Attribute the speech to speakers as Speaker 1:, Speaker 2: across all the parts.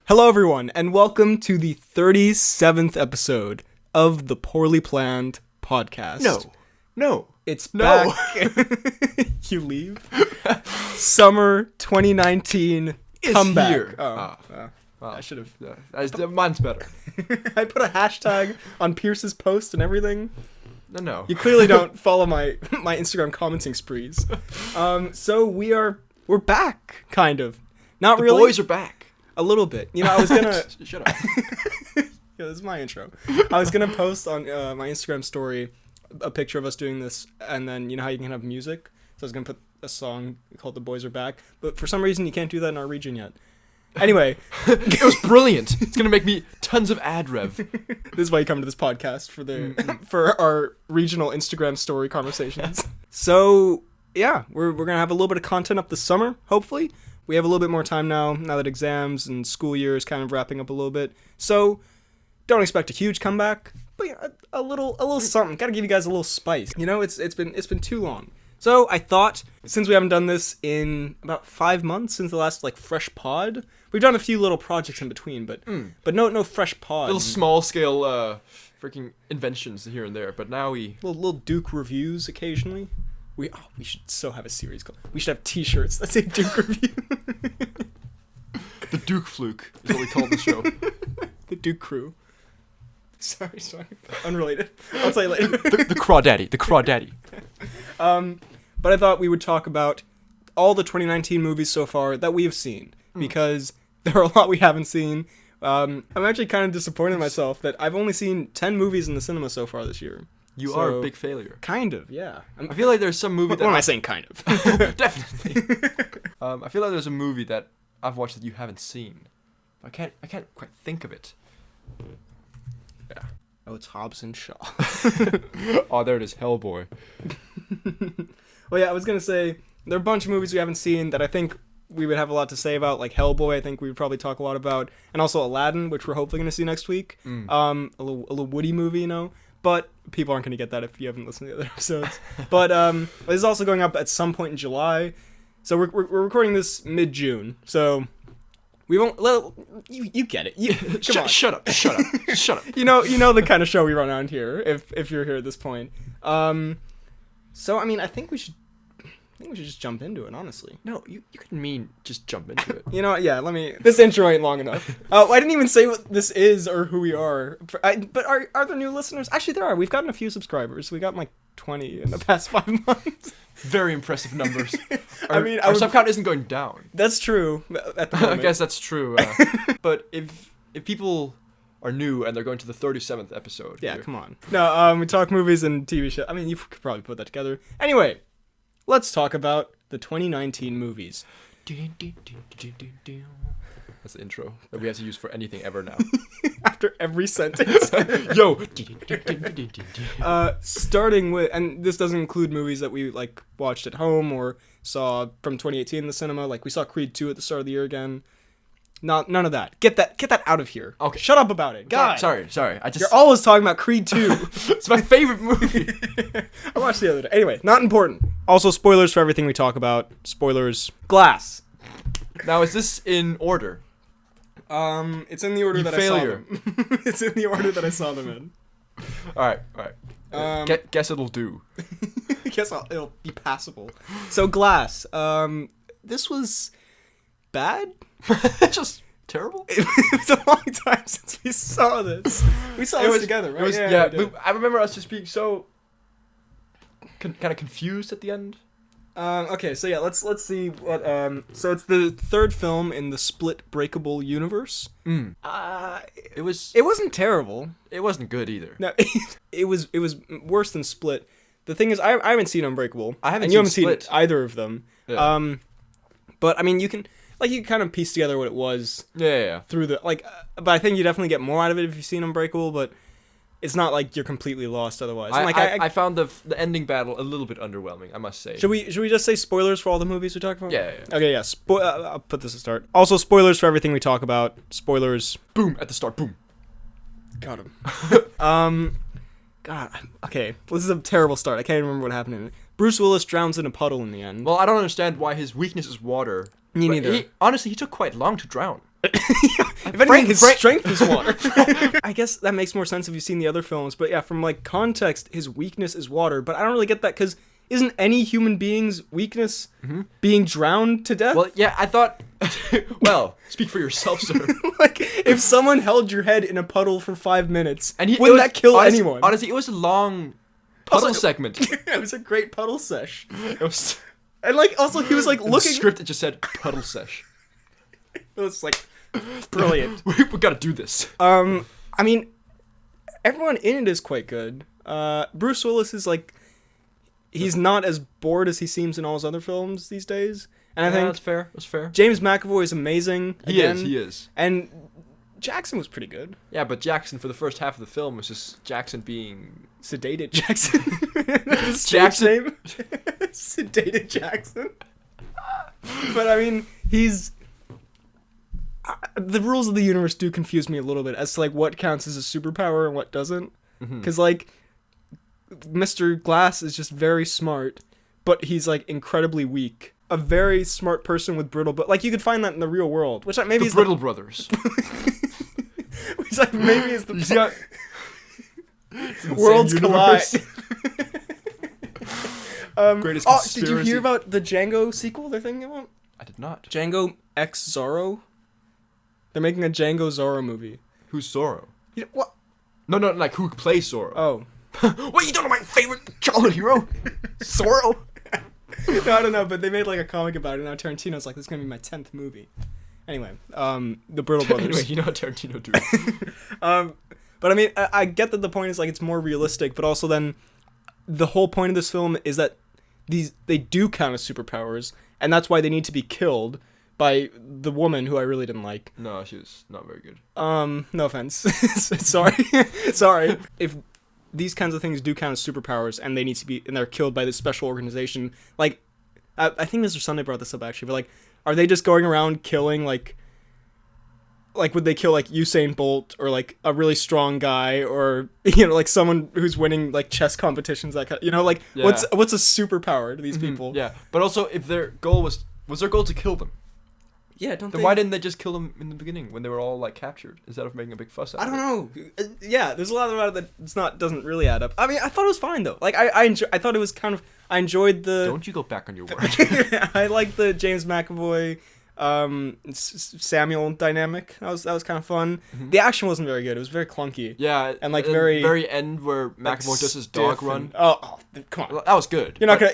Speaker 1: Hello everyone, and welcome to the 37th episode of the Poorly Planned Podcast.
Speaker 2: No.
Speaker 1: It's back. You leave? Summer 2019 comeback.
Speaker 2: Here.
Speaker 1: I should have.
Speaker 2: Mine's better.
Speaker 1: I put a hashtag on Pierce's post and everything.
Speaker 2: No.
Speaker 1: You clearly don't follow my Instagram commenting sprees. So we're back, kind of. Not really.
Speaker 2: The boys are back.
Speaker 1: A little bit. You know, I was gonna...
Speaker 2: Shut up.
Speaker 1: Yeah, this is my intro. I was gonna post on my Instagram story a picture of us doing this, and then, you know how you can have music? So I was gonna put a song called The Boys Are Back, but for some reason you can't do that in our region yet. Anyway.
Speaker 2: It was brilliant. It's gonna make me tons of ad rev.
Speaker 1: This is why you come to this podcast, for our regional Instagram story conversations. So, yeah, we're gonna have a little bit of content up this summer, hopefully. We have a little bit more time now that exams and school year is kind of wrapping up a little bit. So, don't expect a huge comeback, but yeah, a little something. Gotta give you guys a little spice. You know, it's been too long. So I thought, since we haven't done this in about 5 months since the last fresh pod, we've done a few little projects in between, but no fresh pod.
Speaker 2: Little small scale freaking inventions here and there, but now we
Speaker 1: little Duke reviews occasionally. We should so have a series called. We should have T-shirts that say Duke Review.
Speaker 2: The Duke Fluke is what we call the show.
Speaker 1: The Duke Crew. Sorry. Unrelated. I'll tell you later.
Speaker 2: The Crawdaddy. The Crawdaddy.
Speaker 1: But I thought we would talk about all the 2019 movies so far that we have seen, because there are a lot we haven't seen. I'm actually kind of disappointed in myself that I've only seen 10 movies in the cinema so far this year.
Speaker 2: You are a big failure.
Speaker 1: Kind of, yeah.
Speaker 2: I feel like there's some movie
Speaker 1: What am I saying, kind of?
Speaker 2: Definitely. I feel like there's a movie that I've watched that you haven't seen. I can't quite think of it. Yeah.
Speaker 1: Oh, it's Hobbs and Shaw.
Speaker 2: Oh, there it is, Hellboy.
Speaker 1: Well, yeah, I was going to say, there are a bunch of movies we haven't seen that I think we would have a lot to say about, like Hellboy, I think we would probably talk a lot about, and also Aladdin, which we're hopefully going to see next week. A little Woody movie, you know? But people aren't going to get that if you haven't listened to the other episodes. But this is also going up at some point in July. So we're recording this mid-June. So we won't... You get it. Come on.
Speaker 2: Shut up.
Speaker 1: You know the kind of show we run around here, if you're here at this point. So, I mean, I think we should just jump into it, honestly.
Speaker 2: No, you couldn't mean just jump into it.
Speaker 1: You know what? Yeah, this intro ain't long enough. I didn't even say what this is or who we are. But are there new listeners? Actually, there are. We've gotten a few subscribers. We got 20 in the past 5 months.
Speaker 2: Very impressive numbers.
Speaker 1: Our
Speaker 2: sub count isn't going down.
Speaker 1: That's true. At the moment.
Speaker 2: I guess that's true. But if people are new and they're going to the 37th episode.
Speaker 1: Yeah, come on. No, we talk movies and TV shows. I mean, you could probably put that together. Anyway. Let's talk about the 2019 movies.
Speaker 2: That's the intro that we have to use for anything ever now.
Speaker 1: After every sentence.
Speaker 2: Yo!
Speaker 1: Starting with, and this doesn't include movies that we watched at home or saw from 2018 in the cinema. Like we saw Creed 2 at the start of the year again. None of that. Get that out of here.
Speaker 2: Okay.
Speaker 1: Shut up about it. God.
Speaker 2: Sorry.
Speaker 1: You're always talking about Creed 2.
Speaker 2: It's my favorite movie.
Speaker 1: I watched the other day. Anyway, not important. Also, spoilers for everything we talk about. Spoilers. Glass.
Speaker 2: Now, is this in order?
Speaker 1: It's in the order that I saw them. It's in the order that I saw them in.
Speaker 2: All right. Guess it'll do.
Speaker 1: Guess it'll be passable. So, Glass. This was bad.
Speaker 2: Just terrible.
Speaker 1: It was a long time since we saw this. We saw this together, right?
Speaker 2: Yeah, I remember us just being so kind of confused at the end.
Speaker 1: Okay, so yeah, let's see what. So it's the third film in the Split Breakable universe. It wasn't terrible.
Speaker 2: It wasn't good either.
Speaker 1: No, it was worse than Split. The thing is, I haven't seen Unbreakable.
Speaker 2: I haven't.
Speaker 1: And
Speaker 2: you
Speaker 1: haven't
Speaker 2: Split.
Speaker 1: seen either of them.
Speaker 2: Yeah.
Speaker 1: But I mean, you can kind of piece together what it was.
Speaker 2: Yeah.
Speaker 1: Through the but I think you definitely get more out of it if you've seen Unbreakable. But it's not like you're completely lost otherwise.
Speaker 2: I found the ending battle a little bit underwhelming, I must say.
Speaker 1: Should we just say spoilers for all the movies we talk about?
Speaker 2: Yeah.
Speaker 1: Okay, yeah. I'll put this at start. Also, spoilers for everything we talk about. Spoilers.
Speaker 2: Boom at the start. Boom.
Speaker 1: Got him. God. Okay. This is a terrible start. I can't even remember what happened in it. Bruce Willis drowns in a puddle in the end.
Speaker 2: Well, I don't understand why his weakness is water.
Speaker 1: Me neither.
Speaker 2: Honestly, he took quite long to drown.
Speaker 1: If his strength is water. I guess that makes more sense if you've seen the other films. But yeah, from like context, his weakness is water. But I don't really get that because isn't any human being's weakness being drowned to death?
Speaker 2: Well, yeah, I thought... well, speak for yourself, sir.
Speaker 1: Like, if someone held your head in a puddle for 5 minutes,
Speaker 2: And
Speaker 1: wouldn't that kill anyone?
Speaker 2: Honestly, it was a long puddle segment.
Speaker 1: It was a great puddle sesh. It was... And like, also, he was like looking...
Speaker 2: The script that just said puddle sesh.
Speaker 1: It was like, brilliant.
Speaker 2: we gotta do this.
Speaker 1: I mean, everyone in it is quite good. Bruce Willis is like... He's not as bored as he seems in all his other films these days. And I think
Speaker 2: that's fair. That's fair.
Speaker 1: James McAvoy is amazing.
Speaker 2: He is.
Speaker 1: And Jackson was pretty good.
Speaker 2: Yeah, but Jackson for the first half of the film was just Jackson being
Speaker 1: Sedated Jackson. That's his
Speaker 2: Jackson
Speaker 1: name. Sedated Jackson. But I mean, he's the rules of the universe do confuse me a little bit as to like what counts as a superpower and what doesn't. Because like Mr. Glass is just very smart, but he's like incredibly weak. A very smart person with brittle, but like you could find that in the real world, which maybe
Speaker 2: the
Speaker 1: is
Speaker 2: Brittle Brothers.
Speaker 1: Which like maybe is the
Speaker 2: It's
Speaker 1: worlds collide.
Speaker 2: Greatest
Speaker 1: Did you
Speaker 2: conspiracy.
Speaker 1: hear about the Django sequel they're thinking about?
Speaker 2: I did not.
Speaker 1: Django X Zorro. They're making a Django Zorro movie.
Speaker 2: Who's Zorro?
Speaker 1: You know, what?
Speaker 2: No, like who plays Zorro?
Speaker 1: Oh.
Speaker 2: What are you doing to my favorite childhood hero? Zorro?
Speaker 1: No, I don't know, but they made like a comic about it. Now Tarantino's like, this is gonna be my 10th movie. Anyway, the Brittle Brothers.
Speaker 2: Anyway, you know what Tarantino do.
Speaker 1: But I mean, I get that the point is like it's more realistic, but also then the whole point of this film is that they do count as superpowers, and that's why they need to be killed by the woman who I really didn't like.
Speaker 2: No, she was not very good.
Speaker 1: No offense. Sorry. If these kinds of things do count as superpowers and they need to be, and they're killed by this special organization, like, I think Mr. Sunday brought this up actually, but like, are they just going around killing like would they kill like Usain Bolt or like a really strong guy or like someone who's winning like chess competitions, that kind, like what's a superpower to these people?
Speaker 2: Yeah, but also if their goal was their goal to kill them?
Speaker 1: Yeah, don't
Speaker 2: then why didn't they just kill them in the beginning when they were all like captured instead of making a big fuss out of it?
Speaker 1: I don't know. Yeah, there's a lot about it that doesn't really add up. I mean, I thought it was fine though. Like I thought it was kind of, I enjoyed the.
Speaker 2: Don't you go back on your word.
Speaker 1: I like the James McAvoy, Samuel dynamic. That was kind of fun. The action wasn't very good. It was very clunky.
Speaker 2: Yeah,
Speaker 1: and like
Speaker 2: very end where McAvoy does his dog run.
Speaker 1: Oh, come on.
Speaker 2: Well, that was good.
Speaker 1: You're not gonna.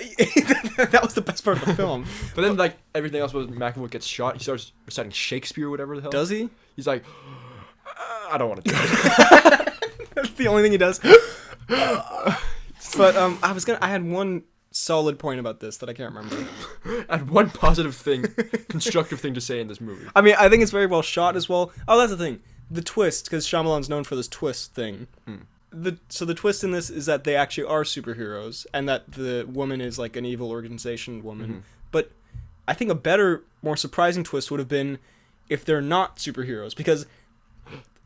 Speaker 1: That was the best part of the film.
Speaker 2: But then like everything else was McAvoy gets shot. He starts reciting Shakespeare or whatever the hell.
Speaker 1: Does he?
Speaker 2: He's like, I don't want to do it.
Speaker 1: That's the only thing he does. But I had one solid point about this that I can't remember.
Speaker 2: I had one positive thing, constructive thing to say in this movie.
Speaker 1: I mean, I think it's very well shot as well. Oh, that's the thing. The twist, because Shyamalan's known for this twist thing. So the twist in this is that they actually are superheroes, and that the woman is like an evil organization woman. But I think a better, more surprising twist would have been if they're not superheroes, because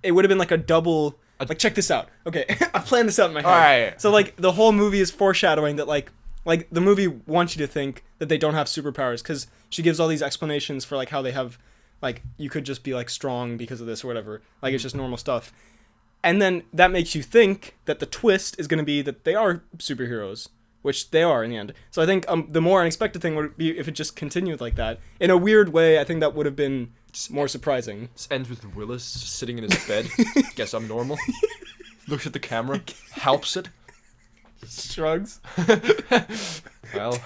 Speaker 1: it would have been like a double. Like, check this out. Okay, I planned this out in my head.
Speaker 2: All right.
Speaker 1: So like the whole movie is foreshadowing that like the movie wants you to think that they don't have superpowers, because she gives all these explanations for like how they have, like, you could just be like strong because of this or whatever. Like it's just normal stuff. And then that makes you think that the twist is going to be that they are superheroes, which they are in the end. So I think the more unexpected thing would be if it just continued like that. In a weird way, I think that would have been more surprising.
Speaker 2: This ends with Willis just sitting in his bed. Guess I'm normal. Looks at the camera, helps it.
Speaker 1: Shrugs.
Speaker 2: Well.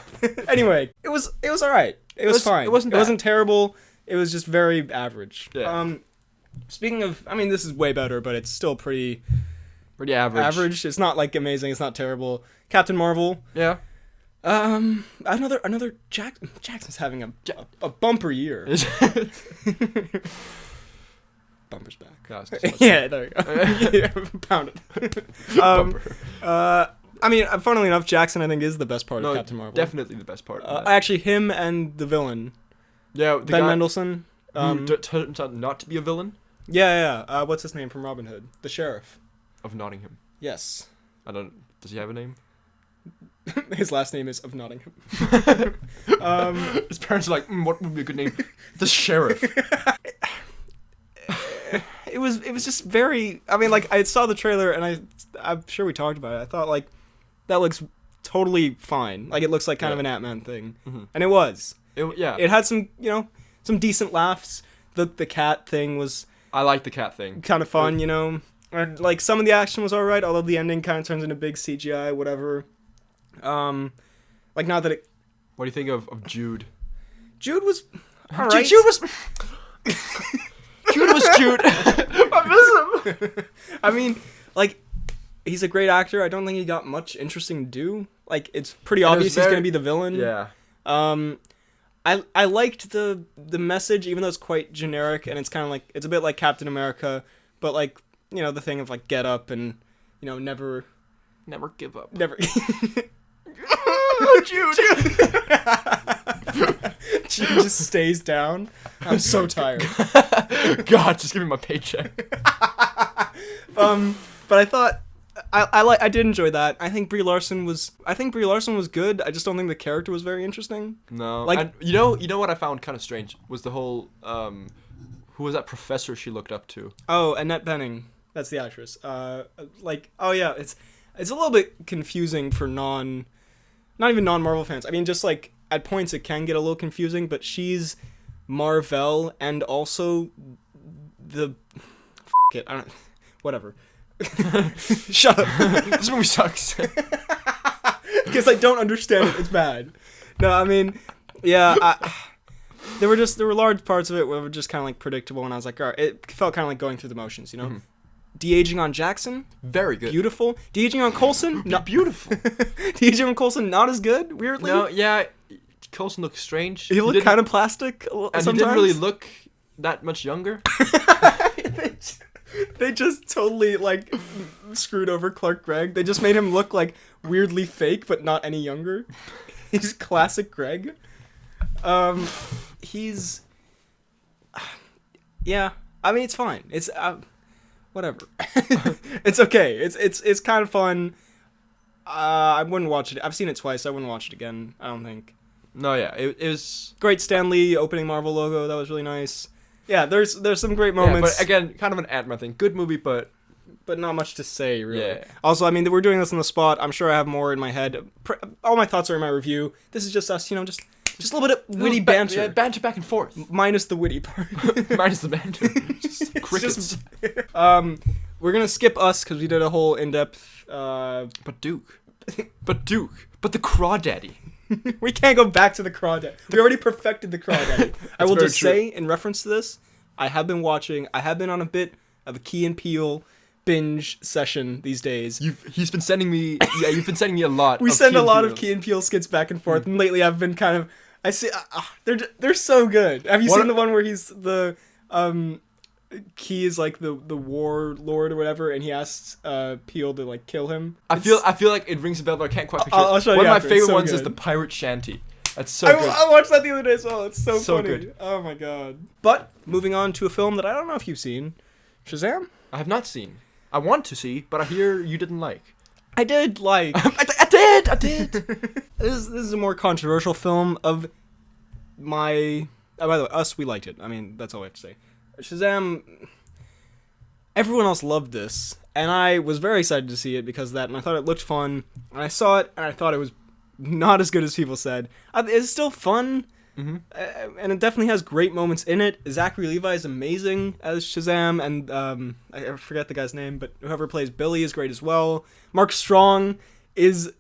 Speaker 1: Anyway, it was all right. It was fine.
Speaker 2: It wasn't
Speaker 1: terrible. It was just very average.
Speaker 2: Yeah.
Speaker 1: Speaking of, I mean, this is way better, but it's still pretty
Speaker 2: average.
Speaker 1: It's not like amazing. It's not terrible. Captain Marvel.
Speaker 2: Yeah.
Speaker 1: Another Jackson's having a bumper year. Bumper's back. Yeah, there you go. Yeah, pound it. I mean, funnily enough, Jackson I think is the best part of Captain Marvel.
Speaker 2: Definitely the best part.
Speaker 1: Actually, him and the villain.
Speaker 2: Yeah,
Speaker 1: Ben Mendelsohn.
Speaker 2: Who turns out not to be a villain.
Speaker 1: Yeah. What's his name from Robin Hood? The sheriff
Speaker 2: of Nottingham.
Speaker 1: Yes.
Speaker 2: Does he have a name?
Speaker 1: His last name is of Nottingham.
Speaker 2: His parents are like, what would be a good name? The sheriff.
Speaker 1: it was just very. I mean, like I saw the trailer and I'm sure we talked about it. I thought like that looks totally fine. Like it looks like kind of an Ant-Man thing, and it was. It had some some decent laughs. The cat thing was.
Speaker 2: I like the cat thing.
Speaker 1: Kind of fun, And like some of the action was alright, although the ending kind of turns into big CGI, whatever. Like not that it.
Speaker 2: What do you think of Jude?
Speaker 1: Jude was alright.
Speaker 2: Jude was Jude.
Speaker 1: I miss him. I mean, like, he's a great actor. I don't think he got much interesting to do. Like, it's pretty obvious he's gonna be the villain.
Speaker 2: Yeah.
Speaker 1: I liked the message, even though it's quite generic, and it's kind of like it's a bit like Captain America, but like the thing of like get up and never
Speaker 2: give up.
Speaker 1: Never.
Speaker 2: Jude.
Speaker 1: Jude just stays down. I'm so tired.
Speaker 2: God, just give me my paycheck.
Speaker 1: But I thought I did enjoy that. I think Brie Larson was good. I just don't think the character was very interesting.
Speaker 2: No.
Speaker 1: Like
Speaker 2: and you know what I found kind of strange was the whole who was that professor she looked up to?
Speaker 1: Oh, Annette Bening. That's the actress. It's a little bit confusing for not even non-Marvel fans. I mean, just like at points it can get a little confusing, but she's Marvel and also the whatever. Shut up.
Speaker 2: This movie sucks.
Speaker 1: Because I don't understand it. It's bad. No, I mean, yeah. There were large parts of it where were just kind of like predictable, and I was like, all right, it felt kind of like going through the motions, Mm-hmm. De-aging on Jackson,
Speaker 2: very good,
Speaker 1: beautiful. De-aging on Coulson,
Speaker 2: not beautiful.
Speaker 1: De-aging on Coulson, not as good. Weirdly,
Speaker 2: no, yeah. Coulson looked strange.
Speaker 1: He looked kind of plastic.
Speaker 2: And he didn't really look that much younger.
Speaker 1: They just totally like screwed over Clark Gregg. They just made him look like weirdly fake, but not any younger. He's classic Gregg. He's. Yeah, I mean it's fine. It's whatever. It's okay. It's kind of fun. I wouldn't watch it. I've seen it twice. I wouldn't watch it again. I don't think.
Speaker 2: No, yeah, it was
Speaker 1: great. Stan Lee opening Marvel logo. That was really nice. Yeah, there's some great moments.
Speaker 2: But again, kind of an Ant-Man thing. Good movie, but
Speaker 1: not much to say, really.
Speaker 2: Yeah.
Speaker 1: Also, I mean, we're doing this on the spot. I'm sure I have more in my head. All my thoughts are in my review. This is just us, just a little bit of witty banter.
Speaker 2: Yeah, banter back and forth.
Speaker 1: Minus the witty part.
Speaker 2: Minus the banter. Just crickets.
Speaker 1: We're going to skip us because we did a whole in-depth...
Speaker 2: But Duke. But the Crawdaddy.
Speaker 1: We can't go back to the Crawdaddy. We already perfected the Crawdaddy. I will just say, in reference to this, I have been on a bit of a Key and Peele binge session these days.
Speaker 2: You've been sending me a lot.
Speaker 1: We send a lot of Key and Peele skits back and forth, and lately I've been kind of they're so good. Have you seen the one where he's the Key is like the warlord or whatever, and he asks Peele to like kill him?
Speaker 2: I feel like it rings a bell, but I can't quite picture
Speaker 1: I'll show you.
Speaker 2: One of my
Speaker 1: after.
Speaker 2: favorite ones is the pirate shanty. That's so good.
Speaker 1: I watched that the other day as well. It's so funny.
Speaker 2: Good.
Speaker 1: Oh my god. But moving on to a film that I don't know if you've seen, Shazam.
Speaker 2: I have not seen. I want to see, but I hear you didn't like.
Speaker 1: I did like.
Speaker 2: I did.
Speaker 1: This is a more controversial film of my. Oh, by the way, us, we liked it. I mean, that's all I have to say. Shazam. Everyone else loved this, and I was very excited to see it because of that, and I thought it looked fun. And I saw it, and I thought it was not as good as people said. It's still fun.
Speaker 2: Mm-hmm.
Speaker 1: And it definitely has great moments in it. Zachary Levi is amazing as Shazam, and I forget the guy's name, but whoever plays Billy is great as well. Mark Strong is...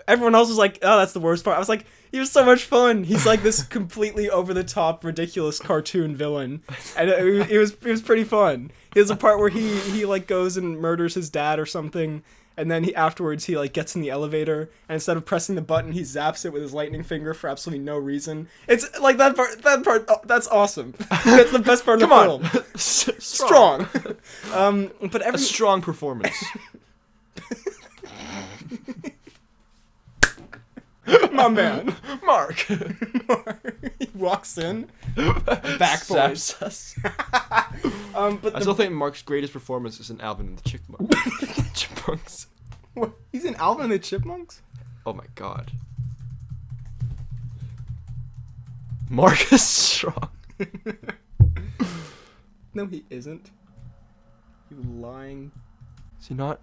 Speaker 1: Everyone else was like, oh, that's the worst part. I was like, he was so much fun. He's like this completely over-the-top, ridiculous cartoon villain, and it was pretty fun. There's a part where he like goes and murders his dad or something, and then afterwards he like gets in the elevator, and instead of pressing the button, he zaps it with his lightning finger for absolutely no reason. It's like that part. Oh, that's awesome. That's the best part of the film. Strong. But
Speaker 2: a strong performance.
Speaker 1: My man,
Speaker 2: Mark.
Speaker 1: He walks in. Back boys.
Speaker 2: But I still think Mark's greatest performance is in Alvin and the Chipmunks.
Speaker 1: What? He's in Alvin and the Chipmunks?
Speaker 2: Oh my god. Mark is strong.
Speaker 1: No, he isn't. You lying.
Speaker 2: Is he not?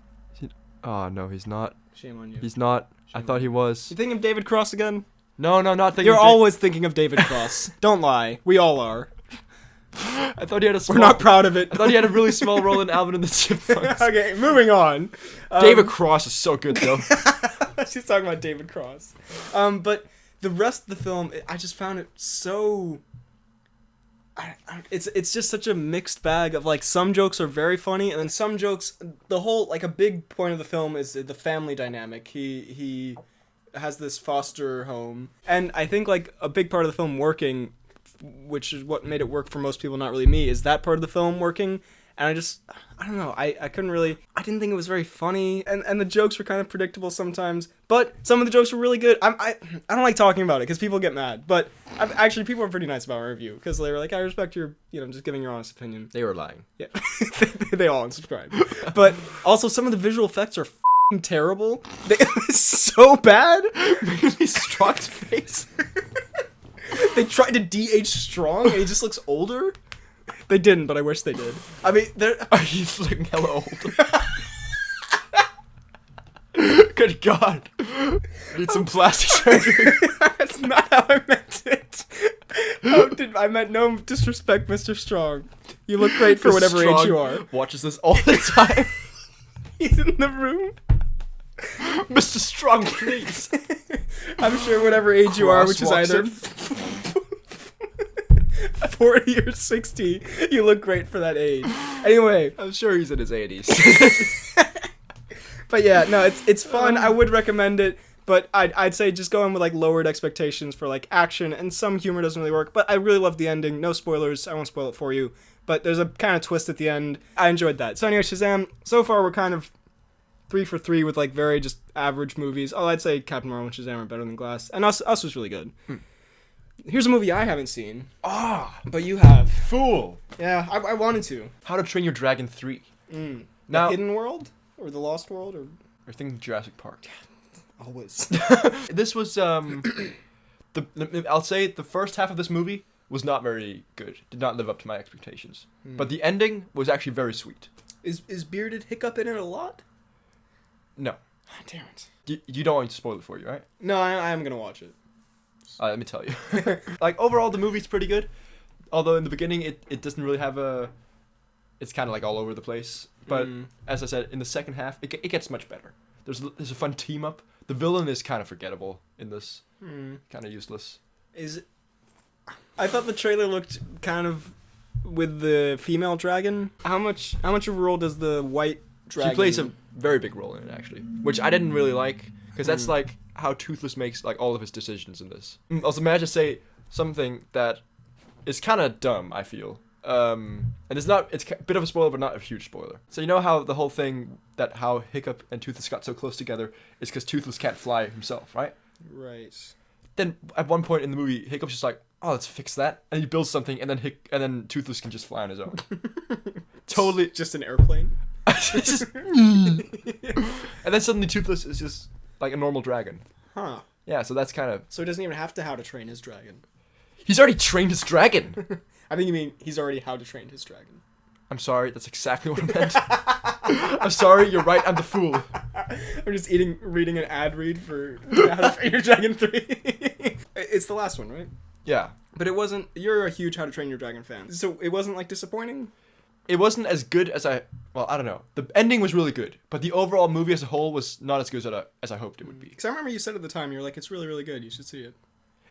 Speaker 2: Oh, no, he's not.
Speaker 1: Shame on you.
Speaker 2: He's not. I thought he was.
Speaker 1: You thinking of David Cross again?
Speaker 2: No, not thinking
Speaker 1: You're
Speaker 2: of
Speaker 1: always thinking of David Cross. Don't lie. We all are.
Speaker 2: I thought he had a small...
Speaker 1: We're not proud of it.
Speaker 2: I thought he had a really small role in Alvin and the Chipmunks.
Speaker 1: Okay, moving on.
Speaker 2: David Cross is so good, though.
Speaker 1: She's talking about David Cross. But the rest of the film, I just found it so... It's just such a mixed bag of, like, some jokes are very funny, and then some jokes, the whole, like, a big point of the film is the family dynamic. He has this foster home, and I think, like, a big part of the film working, which is what made it work for most people, not really me, is that part of the film working. And I don't know, I couldn't really, I didn't think it was very funny, and the jokes were kind of predictable sometimes, but some of the jokes were really good. I don't like talking about it, because people get mad, but actually people were pretty nice about my review, because they were like, I respect your, just giving your honest opinion.
Speaker 2: They were lying.
Speaker 1: Yeah, they all unsubscribed. But also, some of the visual effects are terrible. It's so bad.
Speaker 2: Really Strong's face.
Speaker 1: They tried to de-age Strong, and he just looks older. They didn't, but I wish they did. I mean,
Speaker 2: he's looking hella old. Good God. Need some plastic surgery.
Speaker 1: That's not how I meant it. I meant no disrespect, Mr. Strong. You look great for whatever
Speaker 2: Strong
Speaker 1: age you are.
Speaker 2: Watches this all the time.
Speaker 1: He's in the room.
Speaker 2: Mr. Strong, please.
Speaker 1: I'm sure whatever age you are, which is either 40 or 60, you look great for that age. Anyway,
Speaker 2: I'm sure he's in his 80s.
Speaker 1: But yeah, no, it's fun. I would recommend it, but I'd say just go in with like lowered expectations for like action, and some humor doesn't really work. But I really love the ending. No spoilers. I won't spoil it for you. But there's a kind of twist at the end. I enjoyed that. So anyway, Shazam. So far, we're kind of 3 for 3 with like very just average movies. Oh, I'd say Captain Marvel and Shazam are better than Glass, and Us was really good. Here's a movie I haven't seen. But you have.
Speaker 2: Fool.
Speaker 1: Yeah, I wanted to.
Speaker 2: How to Train Your Dragon 3.
Speaker 1: Now, the Hidden World? Or The Lost World? Or
Speaker 2: I think Jurassic Park.
Speaker 1: Always.
Speaker 2: This was, I'll say the first half of this movie was not very good. Did not live up to my expectations. But the ending was actually very sweet.
Speaker 1: Is Bearded Hiccup in it a lot?
Speaker 2: No.
Speaker 1: Damn it.
Speaker 2: You don't want me to spoil it for you, right?
Speaker 1: No, I am going to watch it.
Speaker 2: Let me tell you. Like, overall, the movie's pretty good. Although, in the beginning, it doesn't really have a... It's kind of, like, all over the place. But, as I said, in the second half, it gets much better. There's a fun team-up. The villain is kind of forgettable in this. Kind of useless.
Speaker 1: I thought the trailer looked kind of... With the female dragon. How much of a role does the white dragon...
Speaker 2: She plays a very big role in it, actually. Which I didn't really like. Because that's, like... how Toothless makes like all of his decisions in this. Also, may I just say something that is kind of dumb, I feel. And it's a bit of a spoiler, but not a huge spoiler. So you know how the whole thing that how Hiccup and Toothless got so close together is because Toothless can't fly himself, right?
Speaker 1: Right.
Speaker 2: Then at one point in the movie, Hiccup's just like, oh, let's fix that, and he builds something, and then Toothless can just fly on his own. Totally,
Speaker 1: just an airplane.
Speaker 2: And then suddenly Toothless is just like a normal dragon.
Speaker 1: Huh.
Speaker 2: Yeah, so that's kind of... So
Speaker 1: he doesn't even have to How to Train His Dragon.
Speaker 2: He's already trained his dragon!
Speaker 1: I think you mean he's already How to Train His Dragon.
Speaker 2: I'm sorry, that's exactly what I meant. I'm sorry, you're right, I'm the fool.
Speaker 1: I'm just reading an ad read for How to Train Your Dragon 3. It's the last one, right?
Speaker 2: Yeah.
Speaker 1: But it wasn't... You're a huge How to Train Your Dragon fan. So it wasn't, like, disappointing?
Speaker 2: It wasn't as good as I don't know. The ending was really good, but the overall movie as a whole was not as good as I hoped it would be.
Speaker 1: Because I remember you said at the time, you were like, it's really, really good, you should see it.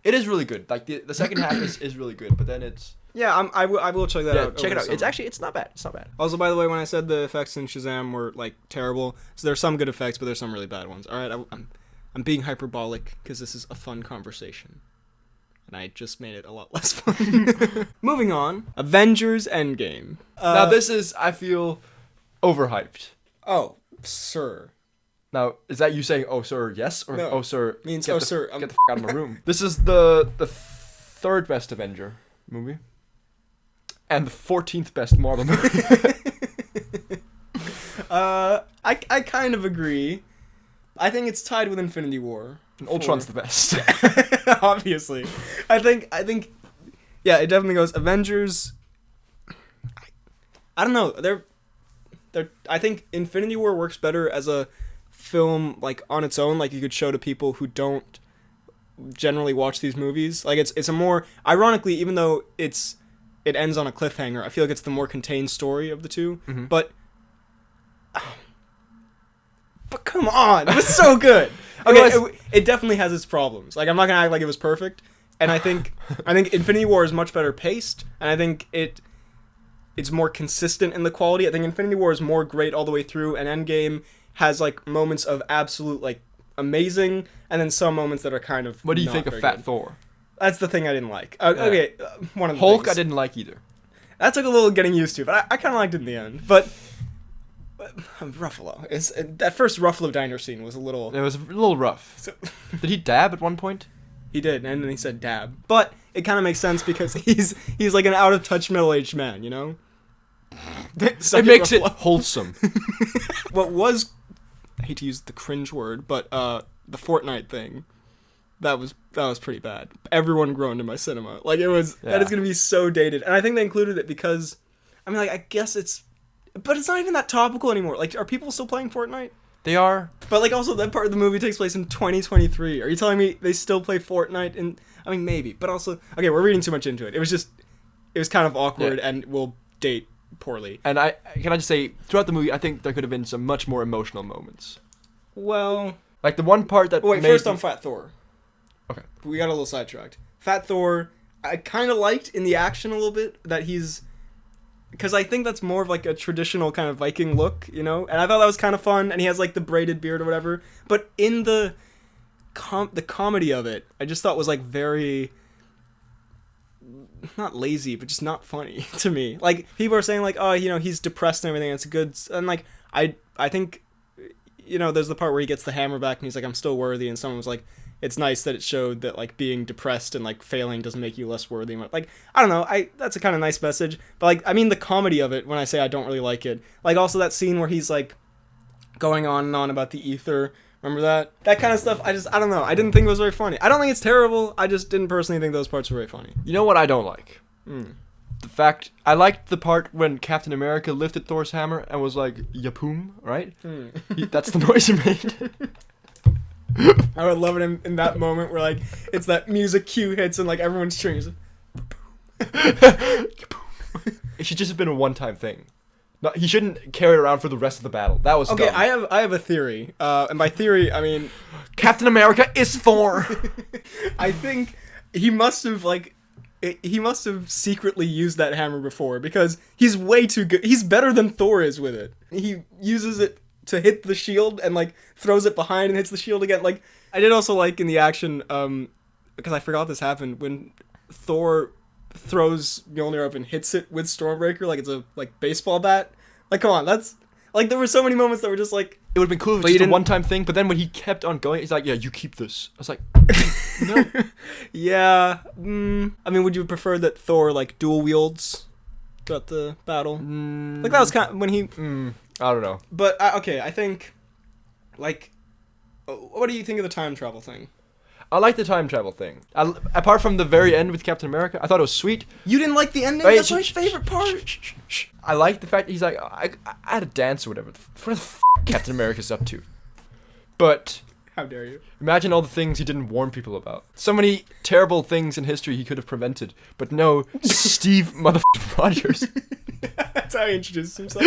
Speaker 2: It is really good. Like, the second half is really good, but then it's...
Speaker 1: Yeah, I will check that out.
Speaker 2: Check it out. It's not bad. It's not bad.
Speaker 1: Also, by the way, when I said the effects in Shazam were, like, terrible, so there's some good effects, but there's some really bad ones. Alright, I'm being hyperbolic, because this is a fun conversation. And I just made it a lot less fun. Moving on. Avengers Endgame.
Speaker 2: Now, this is, I feel, overhyped.
Speaker 1: Oh, sir.
Speaker 2: Now, is that you saying, oh, sir, yes? Or,
Speaker 1: no,
Speaker 2: oh, sir,
Speaker 1: means,
Speaker 2: get
Speaker 1: sir,
Speaker 2: get the f*** out of my room. This is the third best Avenger movie. And the 14th best Marvel movie.
Speaker 1: I kind of agree. I think it's tied with Infinity War.
Speaker 2: And Ultron's the best.
Speaker 1: Obviously. I think, yeah, it definitely goes. Avengers, I don't know, I think Infinity War works better as a film, like, on its own. Like, you could show to people who don't generally watch these movies. Like, it's a more, ironically, even though it ends on a cliffhanger, I feel like it's the more contained story of the two.
Speaker 2: Mm-hmm.
Speaker 1: But come on, it was so good. Okay, it definitely has its problems. Like, I'm not gonna act like it was perfect. And I think Infinity War is much better paced, and I think it's more consistent in the quality. I think Infinity War is more great all the way through, and Endgame has, like, moments of absolute, like, amazing, and then some moments that are kind of.
Speaker 2: What do you think of Fat
Speaker 1: good.
Speaker 2: Thor?
Speaker 1: That's the thing I didn't like. Okay, one of the
Speaker 2: Hulk
Speaker 1: things.
Speaker 2: I didn't like either.
Speaker 1: That took a little getting used to, but I kind of liked it in the end. But Ruffalo, that first Ruffalo diner scene was a little.
Speaker 2: It was a little rough.
Speaker 1: So,
Speaker 2: Did he dab at one point?
Speaker 1: He did, and then he said dab. But it kind of makes sense because he's like an out of touch middle aged man, you know.
Speaker 2: It makes it wholesome.
Speaker 1: What was, I hate to use the cringe word, but the Fortnite thing, that was pretty bad. Everyone groaned in my cinema. Like, it was that is gonna be so dated, and I think they included it because, I mean, like, I guess but it's not even that topical anymore. Like, are people still playing Fortnite?
Speaker 2: They are.
Speaker 1: But, like, also, that part of the movie takes place in 2023. Are you telling me they still play Fortnite? I mean, maybe. But also, okay, we're reading too much into it. It was kind of awkward and will date poorly.
Speaker 2: And can I just say, throughout the movie, I think there could have been some much more emotional moments.
Speaker 1: Well,
Speaker 2: like the one part that.
Speaker 1: Wait, first on Fat Thor.
Speaker 2: Okay.
Speaker 1: We got a little sidetracked. Fat Thor, I kind of liked in the action a little bit that he's. Because I think that's more of, like, a traditional kind of Viking look, you know? And I thought that was kind of fun, and he has, like, the braided beard or whatever. But in the comedy of it, I just thought was, like, very, not lazy, but just not funny to me. Like, people are saying, like, oh, you know, he's depressed and everything, it's good. And, like, I think, you know, there's the part where he gets the hammer back, and he's like, I'm still worthy, and someone was like, it's nice that it showed that, like, being depressed and, like, failing doesn't make you less worthy. Like, I don't know, that's a kind of nice message. But, like, I mean the comedy of it when I say I don't really like it. Like, also that scene where he's, like, going on and on about the ether. Remember that? That kind of stuff, I don't know. I didn't think it was very funny. I don't think it's terrible. I just didn't personally think those parts were very funny.
Speaker 2: You know what I don't like? The fact... I liked the part when Captain America lifted Thor's hammer and was like, yapoom, right? That's the noise he made.
Speaker 1: I would love it in that moment where, like, it's that music cue hits and, like, everyone's cheering.
Speaker 2: It should just have been a one-time thing. No, he shouldn't carry it around for the rest of the battle. That was
Speaker 1: okay.
Speaker 2: dumb.
Speaker 1: I have a theory, and by theory I mean
Speaker 2: Captain America is Thor.
Speaker 1: I think he must have secretly used that hammer before because he's way too good. He's better than Thor is with it. He uses it to hit the shield and, like, throws it behind and hits the shield again. Like, I did also like in the action, because I forgot this happened, when Thor throws Mjolnir up and hits it with Stormbreaker like it's a, like, baseball bat. Like, come on, that's, like, there were so many moments that were just like...
Speaker 2: It would have been cool if it was just a one-time thing, but then when he kept on going, he's like, yeah, you keep this. I was like, no.
Speaker 1: Yeah, I mean, would you prefer that Thor, like, dual wields throughout the battle? Like, that was kind of, when he...
Speaker 2: I don't know.
Speaker 1: But, okay, I think, like, what do you think of the time travel thing?
Speaker 2: I like the time travel thing. Apart from the very end with Captain America, I thought it was sweet.
Speaker 1: You didn't like the ending?
Speaker 2: Wait,
Speaker 1: That's my favorite part.
Speaker 2: I like the fact that he's like, I had a dance or whatever. What the f*** Captain America's up to? But...
Speaker 1: How dare you?
Speaker 2: Imagine all the things he didn't warn people about. So many terrible things in history he could have prevented. But no, Steve motherfucking Rogers.
Speaker 1: That's how he introduced himself.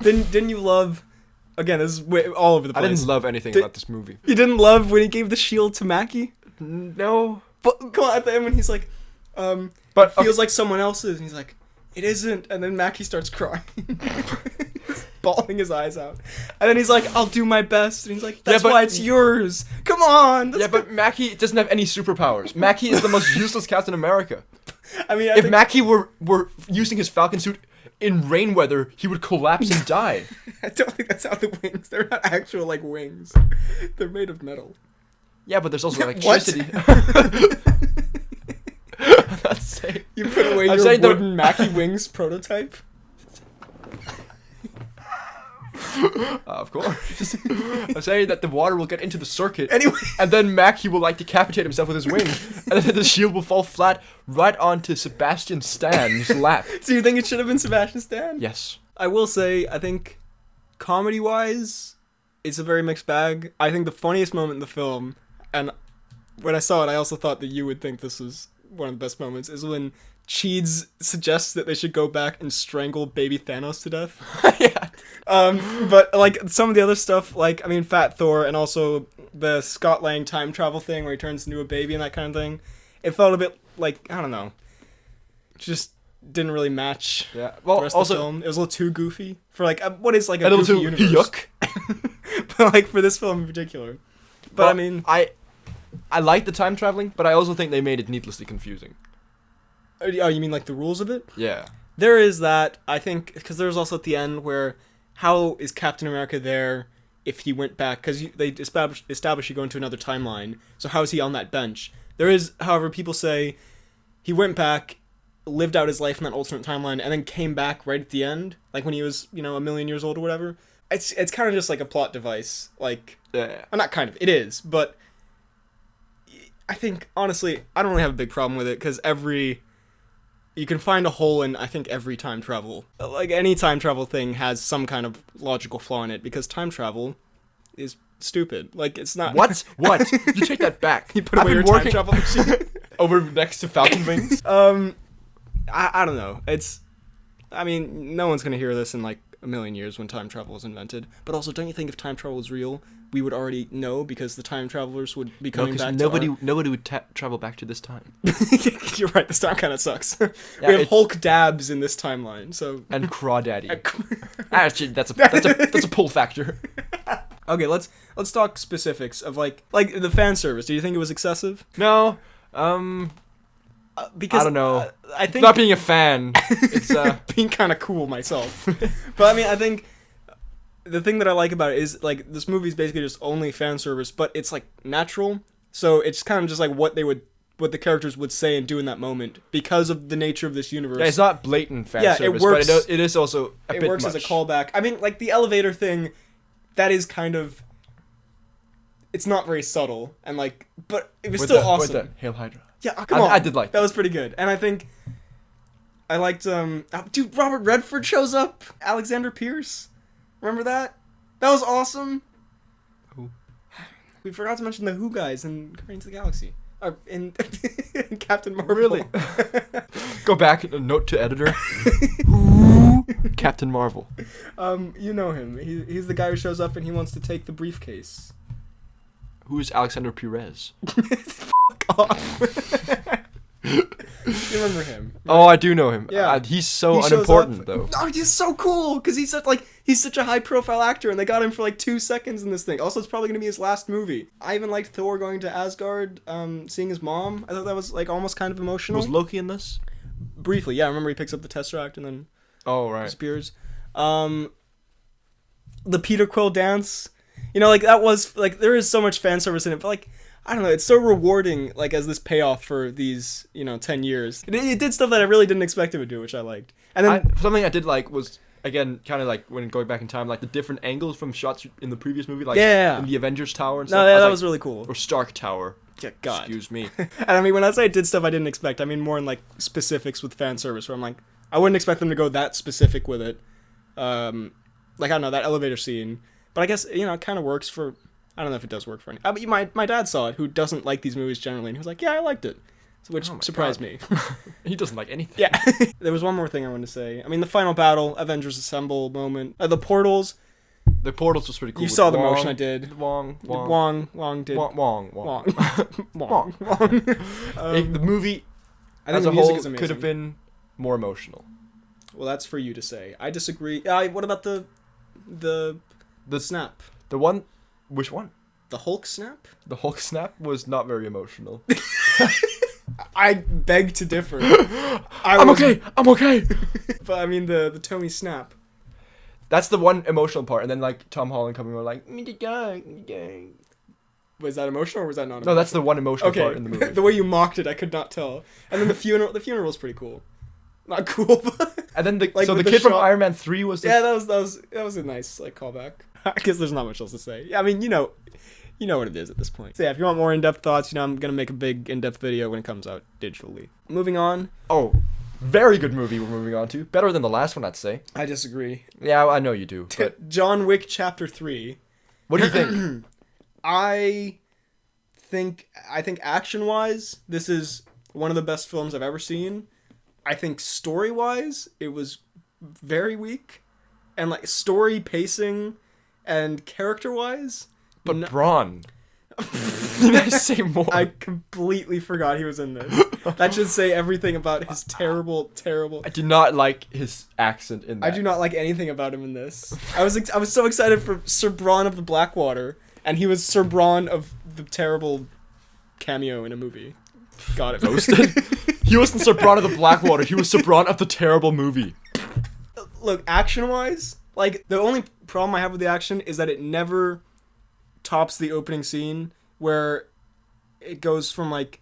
Speaker 1: Didn't you love... Again, this is all over the place.
Speaker 2: I didn't love anything about this movie.
Speaker 1: You didn't love when he gave the shield to Mackie?
Speaker 2: No.
Speaker 1: But come on, at the end when he's like, but it feels like someone else's, and he's like, it isn't, and then Mackie starts crying. He's bawling his eyes out. And then he's like, I'll do my best, and he's like, that's why it's yours. Come on.
Speaker 2: But Mackie doesn't have any superpowers. Mackie is the most useless Captain America.
Speaker 1: I mean,
Speaker 2: if Mackie were using his Falcon suit in rain weather, he would collapse and die.
Speaker 1: I don't think that's how the wings... They're not actual, like, wings. They're made of metal.
Speaker 2: Yeah, but there's also electricity. That's saying...
Speaker 1: You put away your wooden Mackie wings prototype?
Speaker 2: Of course. I'm saying that the water will get into the circuit.
Speaker 1: Anyway.
Speaker 2: And then Mackie will, like, decapitate himself with his wing. And then the shield will fall flat right onto Sebastian Stan's lap.
Speaker 1: So you think it should have been Sebastian Stan?
Speaker 2: Yes.
Speaker 1: I will say, I think, comedy-wise, it's a very mixed bag. I think the funniest moment in the film, and when I saw it, I also thought that you would think this was one of the best moments, is when Cheeds suggests that they should go back and strangle baby Thanos to death.
Speaker 2: Yeah.
Speaker 1: But, like, some of the other stuff, like, I mean, Fat Thor, and also the Scott Lang time travel thing where he turns into a baby and that kind of thing, it felt a bit, like, I don't know, just didn't really match
Speaker 2: Yeah. Well,
Speaker 1: the rest
Speaker 2: also
Speaker 1: of the film. It was a little too goofy for, like, what is, like, a
Speaker 2: a little
Speaker 1: goofy
Speaker 2: too
Speaker 1: universe.
Speaker 2: yuck.
Speaker 1: But, like, for this film in particular. But,
Speaker 2: Well,
Speaker 1: I mean...
Speaker 2: I like the time traveling, but I also think they made it needlessly confusing.
Speaker 1: Oh, you mean, like, the rules of it?
Speaker 2: Yeah.
Speaker 1: There is that, I think, because there was also at the end where, how is Captain America there if he went back? Because they establish you go into another timeline, so how is he on that bench? There is, however, people say he went back, lived out his life in that alternate timeline, and then came back right at the end, like when he was, you know, 1,000,000 years old or whatever. It's kind of just like a plot device, like,
Speaker 2: Yeah.
Speaker 1: well, not kind of, it is, but I think, honestly, I don't really have a big problem with it, because you can find a hole in, I think, every time travel. Like, any time travel thing has some kind of logical flaw in it, because time travel is stupid. Like, it's not...
Speaker 2: What? What? You take that back.
Speaker 1: You put away your time travel machine.
Speaker 2: over next to Falcon Wings.
Speaker 1: I don't know. I mean, no one's gonna hear this in, like, 1,000,000 years when time travel was invented. But also, don't you think if time travel was real, we would already know because the time travelers would be coming back
Speaker 2: nobody
Speaker 1: to
Speaker 2: nobody would travel back to this time.
Speaker 1: You're right, this time kind of sucks.
Speaker 2: Yeah,
Speaker 1: we have Hulk dabs in this timeline, so...
Speaker 2: And Crawdaddy. Actually, that's a pull factor.
Speaker 1: Okay, let's talk specifics of, like the fan service. Do you think it was excessive?
Speaker 2: No.
Speaker 1: Because
Speaker 2: I don't know.
Speaker 1: I think
Speaker 2: Not being a fan. It's
Speaker 1: being kind of cool myself. But I mean, I think the thing that I like about it is, like, this movie is basically just only fan service, but it's, like, natural. So it's kind of just like what the characters would say and do in that moment because of the nature of this universe.
Speaker 2: Yeah, it's not blatant fan service,
Speaker 1: it works,
Speaker 2: but it is also a bit
Speaker 1: It works
Speaker 2: much.
Speaker 1: as a callback. I mean, like, the elevator thing, that is kind of... It's not very subtle, and, like... But it was still awesome.
Speaker 2: With the Hail Hydra.
Speaker 1: Yeah, come on.
Speaker 2: I did like that.
Speaker 1: That was pretty good. And I think... I liked, dude, Robert Redford shows up. Alexander Pierce. Remember that? That was awesome.
Speaker 2: Who?
Speaker 1: We forgot to mention the Who guys in Guardians of the Galaxy. In Captain Marvel.
Speaker 2: Really? Go back, note to editor. Captain Marvel.
Speaker 1: You know him. He's the guy who shows up and he wants to take the briefcase.
Speaker 2: Who's Alexander Perez?
Speaker 1: Fuck off. You remember him? Right?
Speaker 2: Oh, I do know him.
Speaker 1: Yeah.
Speaker 2: He's so
Speaker 1: He shows
Speaker 2: unimportant,
Speaker 1: up.
Speaker 2: though.
Speaker 1: Oh, he's so cool because he's such a high-profile actor, and they got him for like 2 seconds in this thing. Also, it's probably gonna be his last movie. I even liked Thor going to Asgard, seeing his mom. I thought that was like almost kind of emotional.
Speaker 2: Was Loki in this?
Speaker 1: Briefly, yeah. I remember he picks up the Tesseract and then disappears. The Peter Quill dance. You know, like, that was like, there is so much fan service in it, but like, I don't know, it's so rewarding, like, as this payoff for these, 10 years. It did stuff that I really didn't expect it would do, which I liked. And then
Speaker 2: something I did like was, again, kind of like when going back in time, like the different angles from shots in the previous movie, like in the Avengers Tower and stuff.
Speaker 1: No, that was really cool.
Speaker 2: Or Stark Tower.
Speaker 1: Yeah, God.
Speaker 2: Excuse me.
Speaker 1: And I mean, when I say it did stuff I didn't expect, I mean more in, like, specifics with fan service, where I'm like, I wouldn't expect them to go that specific with it. Like, I don't know, that elevator scene. But I guess, it kind of works for... I don't know if it does work for any... But my dad saw it, who doesn't like these movies generally, and he was like, yeah, I liked it. Which surprised me.
Speaker 2: He doesn't like anything.
Speaker 1: Yeah. There was one more thing I wanted to say. I mean, the final battle, Avengers Assemble moment, the portals.
Speaker 2: The portals was pretty cool.
Speaker 1: You saw the motion I did.
Speaker 2: Wong did.
Speaker 1: Wong.
Speaker 2: The movie
Speaker 1: I think
Speaker 2: as
Speaker 1: the
Speaker 2: a
Speaker 1: music
Speaker 2: whole
Speaker 1: is amazing.
Speaker 2: could have been more emotional.
Speaker 1: Well, that's for you to say. I disagree. What about the snap?
Speaker 2: The one... Which one?
Speaker 1: The Hulk snap?
Speaker 2: The Hulk snap was not very emotional.
Speaker 1: I beg to differ.
Speaker 2: I'm okay.
Speaker 1: But I mean the Tony snap.
Speaker 2: That's the one emotional part, and then like Tom Holland coming over like,
Speaker 1: was that emotional or was that not?
Speaker 2: No, that's the one emotional part in the movie.
Speaker 1: The way you mocked it, I could not tell. And then the funeral's pretty cool. Not cool, but
Speaker 2: and then the
Speaker 1: the
Speaker 2: kid from
Speaker 1: shot...
Speaker 2: Iron Man 3 was
Speaker 1: yeah, that was a nice like callback. I guess there's not much else to say. I mean, you know what it is at this point. So yeah, if you want more in-depth thoughts, I'm gonna make a big in-depth video when it comes out digitally. Moving on.
Speaker 2: Oh, Very good movie we're moving on to. Better than the last one, I'd say.
Speaker 1: I disagree.
Speaker 2: Yeah, I know you do. But
Speaker 1: John Wick Chapter 3.
Speaker 2: what do you think?
Speaker 1: I think action-wise, this is one of the best films I've ever seen. I think story-wise, it was very weak. And, like, story pacing and character-wise...
Speaker 2: But Braun. Can I say more?
Speaker 1: I completely forgot he was in this. That should say everything about his terrible...
Speaker 2: I do not like his accent in that.
Speaker 1: I do not like anything about him in this. I was so excited for Sir Braun of the Blackwater, and he was Sir Braun of the terrible cameo in a movie. Got it.
Speaker 2: Roasted? He wasn't Sir Braun of the Blackwater. He was Sir Braun of the terrible movie.
Speaker 1: Look, action-wise, like, the only problem I have with the action is that it never tops the opening scene, where it goes from, like,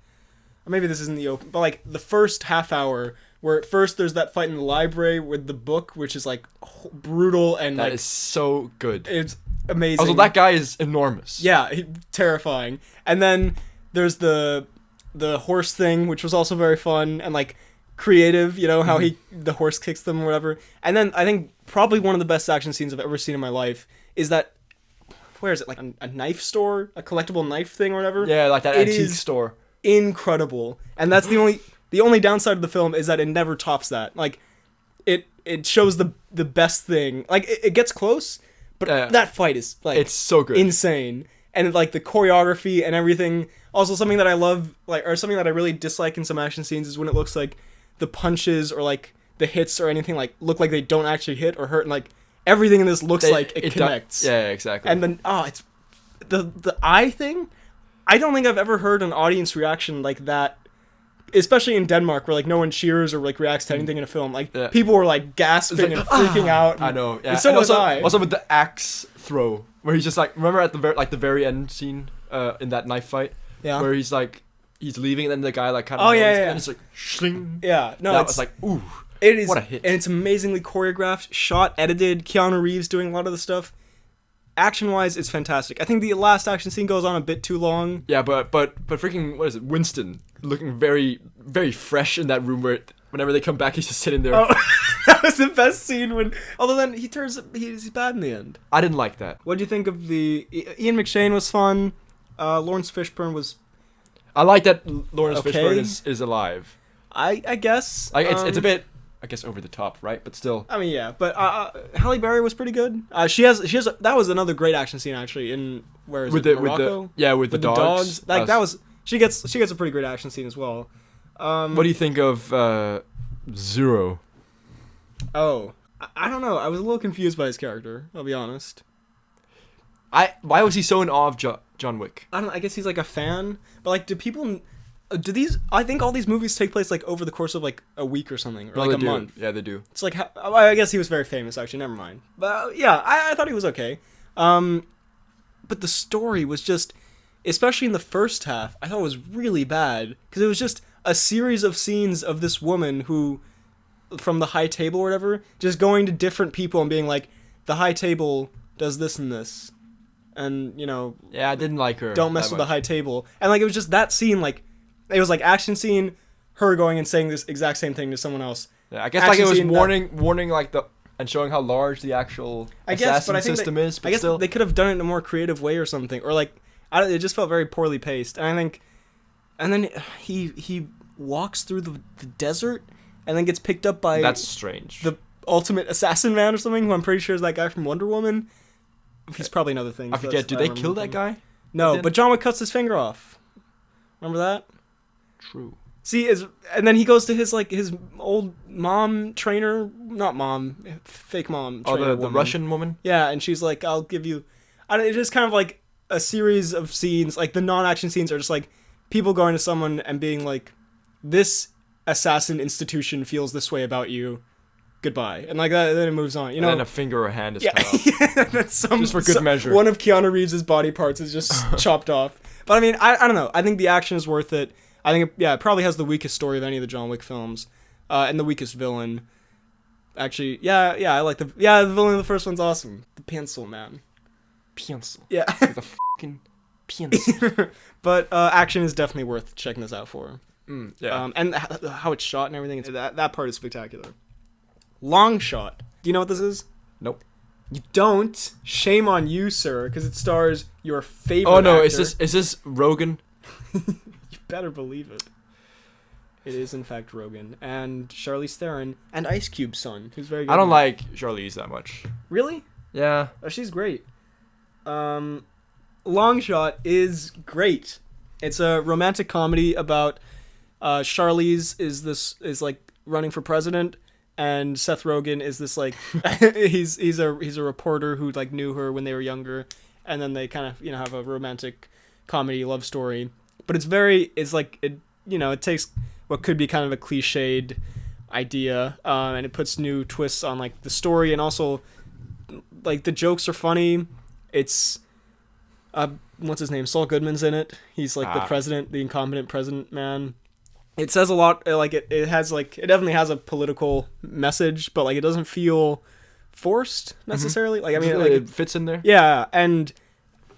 Speaker 1: maybe this isn't the open, but, like, the first half hour, where at first there's that fight in the library with the book, which is, like, brutal and,
Speaker 2: That
Speaker 1: like...
Speaker 2: is so good.
Speaker 1: It's amazing.
Speaker 2: Also, that guy is enormous.
Speaker 1: Yeah, terrifying. And then there's the horse thing, which was also very fun and, like, creative, you know, how the horse kicks them or whatever. And then I think probably one of the best action scenes I've ever seen in my life is that, where is it, like a knife store, a collectible knife thing or whatever?
Speaker 2: Yeah, like that antique store.
Speaker 1: Incredible. And that's the only downside of the film is that it never tops that. Like, it shows the best thing. Like, it gets close, but that fight is, like,
Speaker 2: it's so good.
Speaker 1: Insane. And, like, the choreography and everything. Also, something that I love, like, or something that I really dislike in some action scenes is when it looks like the punches or, like, the hits or anything, like, look like they don't actually hit or hurt, and, like, everything in this looks like it connects.
Speaker 2: Yeah, exactly.
Speaker 1: And then, it's the eye thing. I don't think I've ever heard an audience reaction like that, especially in Denmark, where, like, no one cheers or, like, reacts to anything in a film. Like, people were, like, gasping and freaking out. And,
Speaker 2: I know. Yeah.
Speaker 1: And so was I.
Speaker 2: Also with the axe throw, where he's just like, remember at the very end scene in that knife fight, where he's like, he's leaving, and then the guy, like, kind of and it's like, shling.
Speaker 1: Yeah, no,
Speaker 2: that was like, ooh.
Speaker 1: It is,
Speaker 2: what a hit.
Speaker 1: And it's amazingly choreographed, shot, edited, Keanu Reeves doing a lot of the stuff. Action-wise, it's fantastic. I think the last action scene goes on a bit too long.
Speaker 2: Yeah, but freaking, what is it, Winston, looking very, very fresh in that room where whenever they come back, he's just sitting there.
Speaker 1: Oh, that was the best scene when... Although then he's bad in the end.
Speaker 2: I didn't like that.
Speaker 1: What do you think of the... Ian McShane was fun. Lawrence Fishburne was...
Speaker 2: I like that Lawrence Fishburne is alive.
Speaker 1: I guess.
Speaker 2: Like, it's a bit... I guess over the top, right? But still.
Speaker 1: I mean, yeah. But Halle Berry was pretty good. She has. That was another great action scene actually. In where is it? Morocco?
Speaker 2: With the dogs.
Speaker 1: Like that was. She gets a pretty great action scene as well.
Speaker 2: What do you think of Zero?
Speaker 1: Oh, I don't know. I was a little confused by his character. I'll be honest.
Speaker 2: Why was he so in awe of John Wick?
Speaker 1: I don't know. I guess he's like a fan. But like, do people? Do these? I think all these movies take place like over the course of like a week or something, or like a month.
Speaker 2: Yeah, they do.
Speaker 1: It's like I guess he was very famous. Actually, never mind. But yeah, I thought he was okay. But the story was just, especially in the first half, I thought it was really bad because it was just a series of scenes of this woman who, from the high table or whatever, just going to different people and being like, the high table does this and this, and you know.
Speaker 2: Yeah, I didn't like her.
Speaker 1: Don't mess with the high table, and like it was just that scene like. It was like action scene, her going and saying this exact same thing to someone else.
Speaker 2: Yeah, I guess action like it was warning like and showing how large the actual assassin system is. But
Speaker 1: I guess
Speaker 2: still,
Speaker 1: they could have done it in a more creative way or something, or like it just felt very poorly paced. And I think, and then he walks through the desert and then gets picked up by
Speaker 2: that's strange.
Speaker 1: The ultimate assassin man or something, who I'm pretty sure is that guy from Wonder Woman. He's probably another thing.
Speaker 2: I forget. Do they kill that guy?
Speaker 1: No, but John Wick cuts his finger off. Remember that?
Speaker 2: True.
Speaker 1: See, and then he goes to his old mom trainer, not mom, fake mom trainer.
Speaker 2: Oh, the Russian woman?
Speaker 1: Yeah, and she's like, I'll give you... it's just kind of like a series of scenes, like the non-action scenes are just like people going to someone and being like, this assassin institution feels this way about you, goodbye. And like that, then it moves on, you know?
Speaker 2: And then a finger or a hand is cut off.
Speaker 1: Yeah, that's
Speaker 2: just for good measure.
Speaker 1: One of Keanu Reeves' body parts is just chopped off. But I mean, I don't know. I think the action is worth it. I think, it probably has the weakest story of any of the John Wick films, and the weakest villain. Actually, I like the villain of the first one's awesome. The pencil man.
Speaker 2: Pencil.
Speaker 1: Yeah.
Speaker 2: The fucking pencil.
Speaker 1: But action is definitely worth checking this out for.
Speaker 2: Yeah.
Speaker 1: And how it's shot and everything. That part is spectacular. Long Shot. Do you know what this is?
Speaker 2: Nope.
Speaker 1: You don't? Shame on you, sir, because it stars your favorite
Speaker 2: Oh no,
Speaker 1: actor.
Speaker 2: is this Rogan?
Speaker 1: You better believe it. It is, in fact, Rogan. And Charlize Theron. And Ice Cube's son, who's very good.
Speaker 2: I don't like Charlize that much.
Speaker 1: Really?
Speaker 2: Yeah.
Speaker 1: Oh, she's great. Long Shot is great. It's a romantic comedy about Charlize is like running for president, and Seth Rogen is this like he's a reporter who like knew her when they were younger, and then they kind of have a romantic comedy love story. But it takes what could be kind of a cliched idea, and it puts new twists on like the story, and also like the jokes are funny. It's what's his name? Saul Goodman's in it. He's like the president, the incompetent president man. It says a lot. Like it definitely has a political message, but like it doesn't feel forced necessarily. Like I mean, like
Speaker 2: it fits in there.
Speaker 1: Yeah, and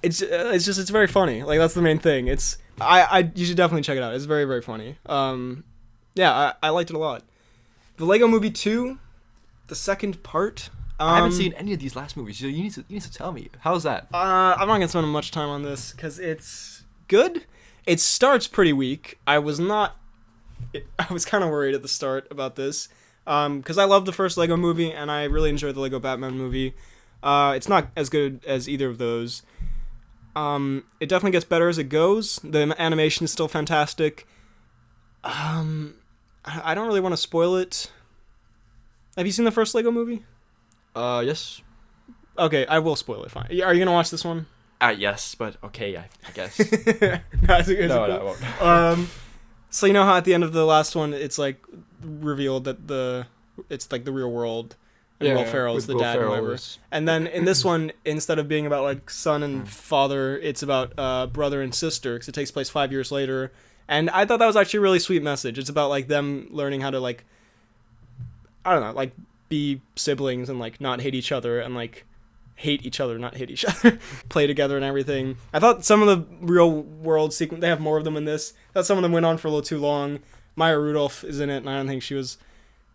Speaker 1: it's very funny. Like that's the main thing. You should definitely check it out. It's very, very funny. Yeah, I liked it a lot. The Lego Movie 2, the second part.
Speaker 2: I haven't seen any of these last movies, so you need to tell me. How's that?
Speaker 1: I'm not gonna spend much time on this because it's good. It starts pretty weak. I was kind of worried at the start about this because I love the first Lego Movie and I really enjoyed the Lego Batman movie. It's not as good as either of those. It definitely gets better as it goes. The animation is still fantastic. I don't really want to spoil it. Have you seen the first Lego Movie?
Speaker 2: Yes.
Speaker 1: Okay, I will spoil it. Fine. Are you gonna watch this one?
Speaker 2: Yes, but okay, I guess.
Speaker 1: No,
Speaker 2: I won't.
Speaker 1: So you know how at the end of the last one, it's like revealed that it's like the real world, and Will Ferrell is the dad, or whatever. And then in this one, instead of being about like son and father, it's about brother and sister, because it takes place 5 years later. And I thought that was actually a really sweet message. It's about like them learning how to like, I don't know, like be siblings and like not hate each other and like hate each other, not hate each other, play together and everything. I thought some of the real world sequence, they have more of them in this. I thought some of them went on for a little too long. Maya Rudolph is in it, and I don't think she was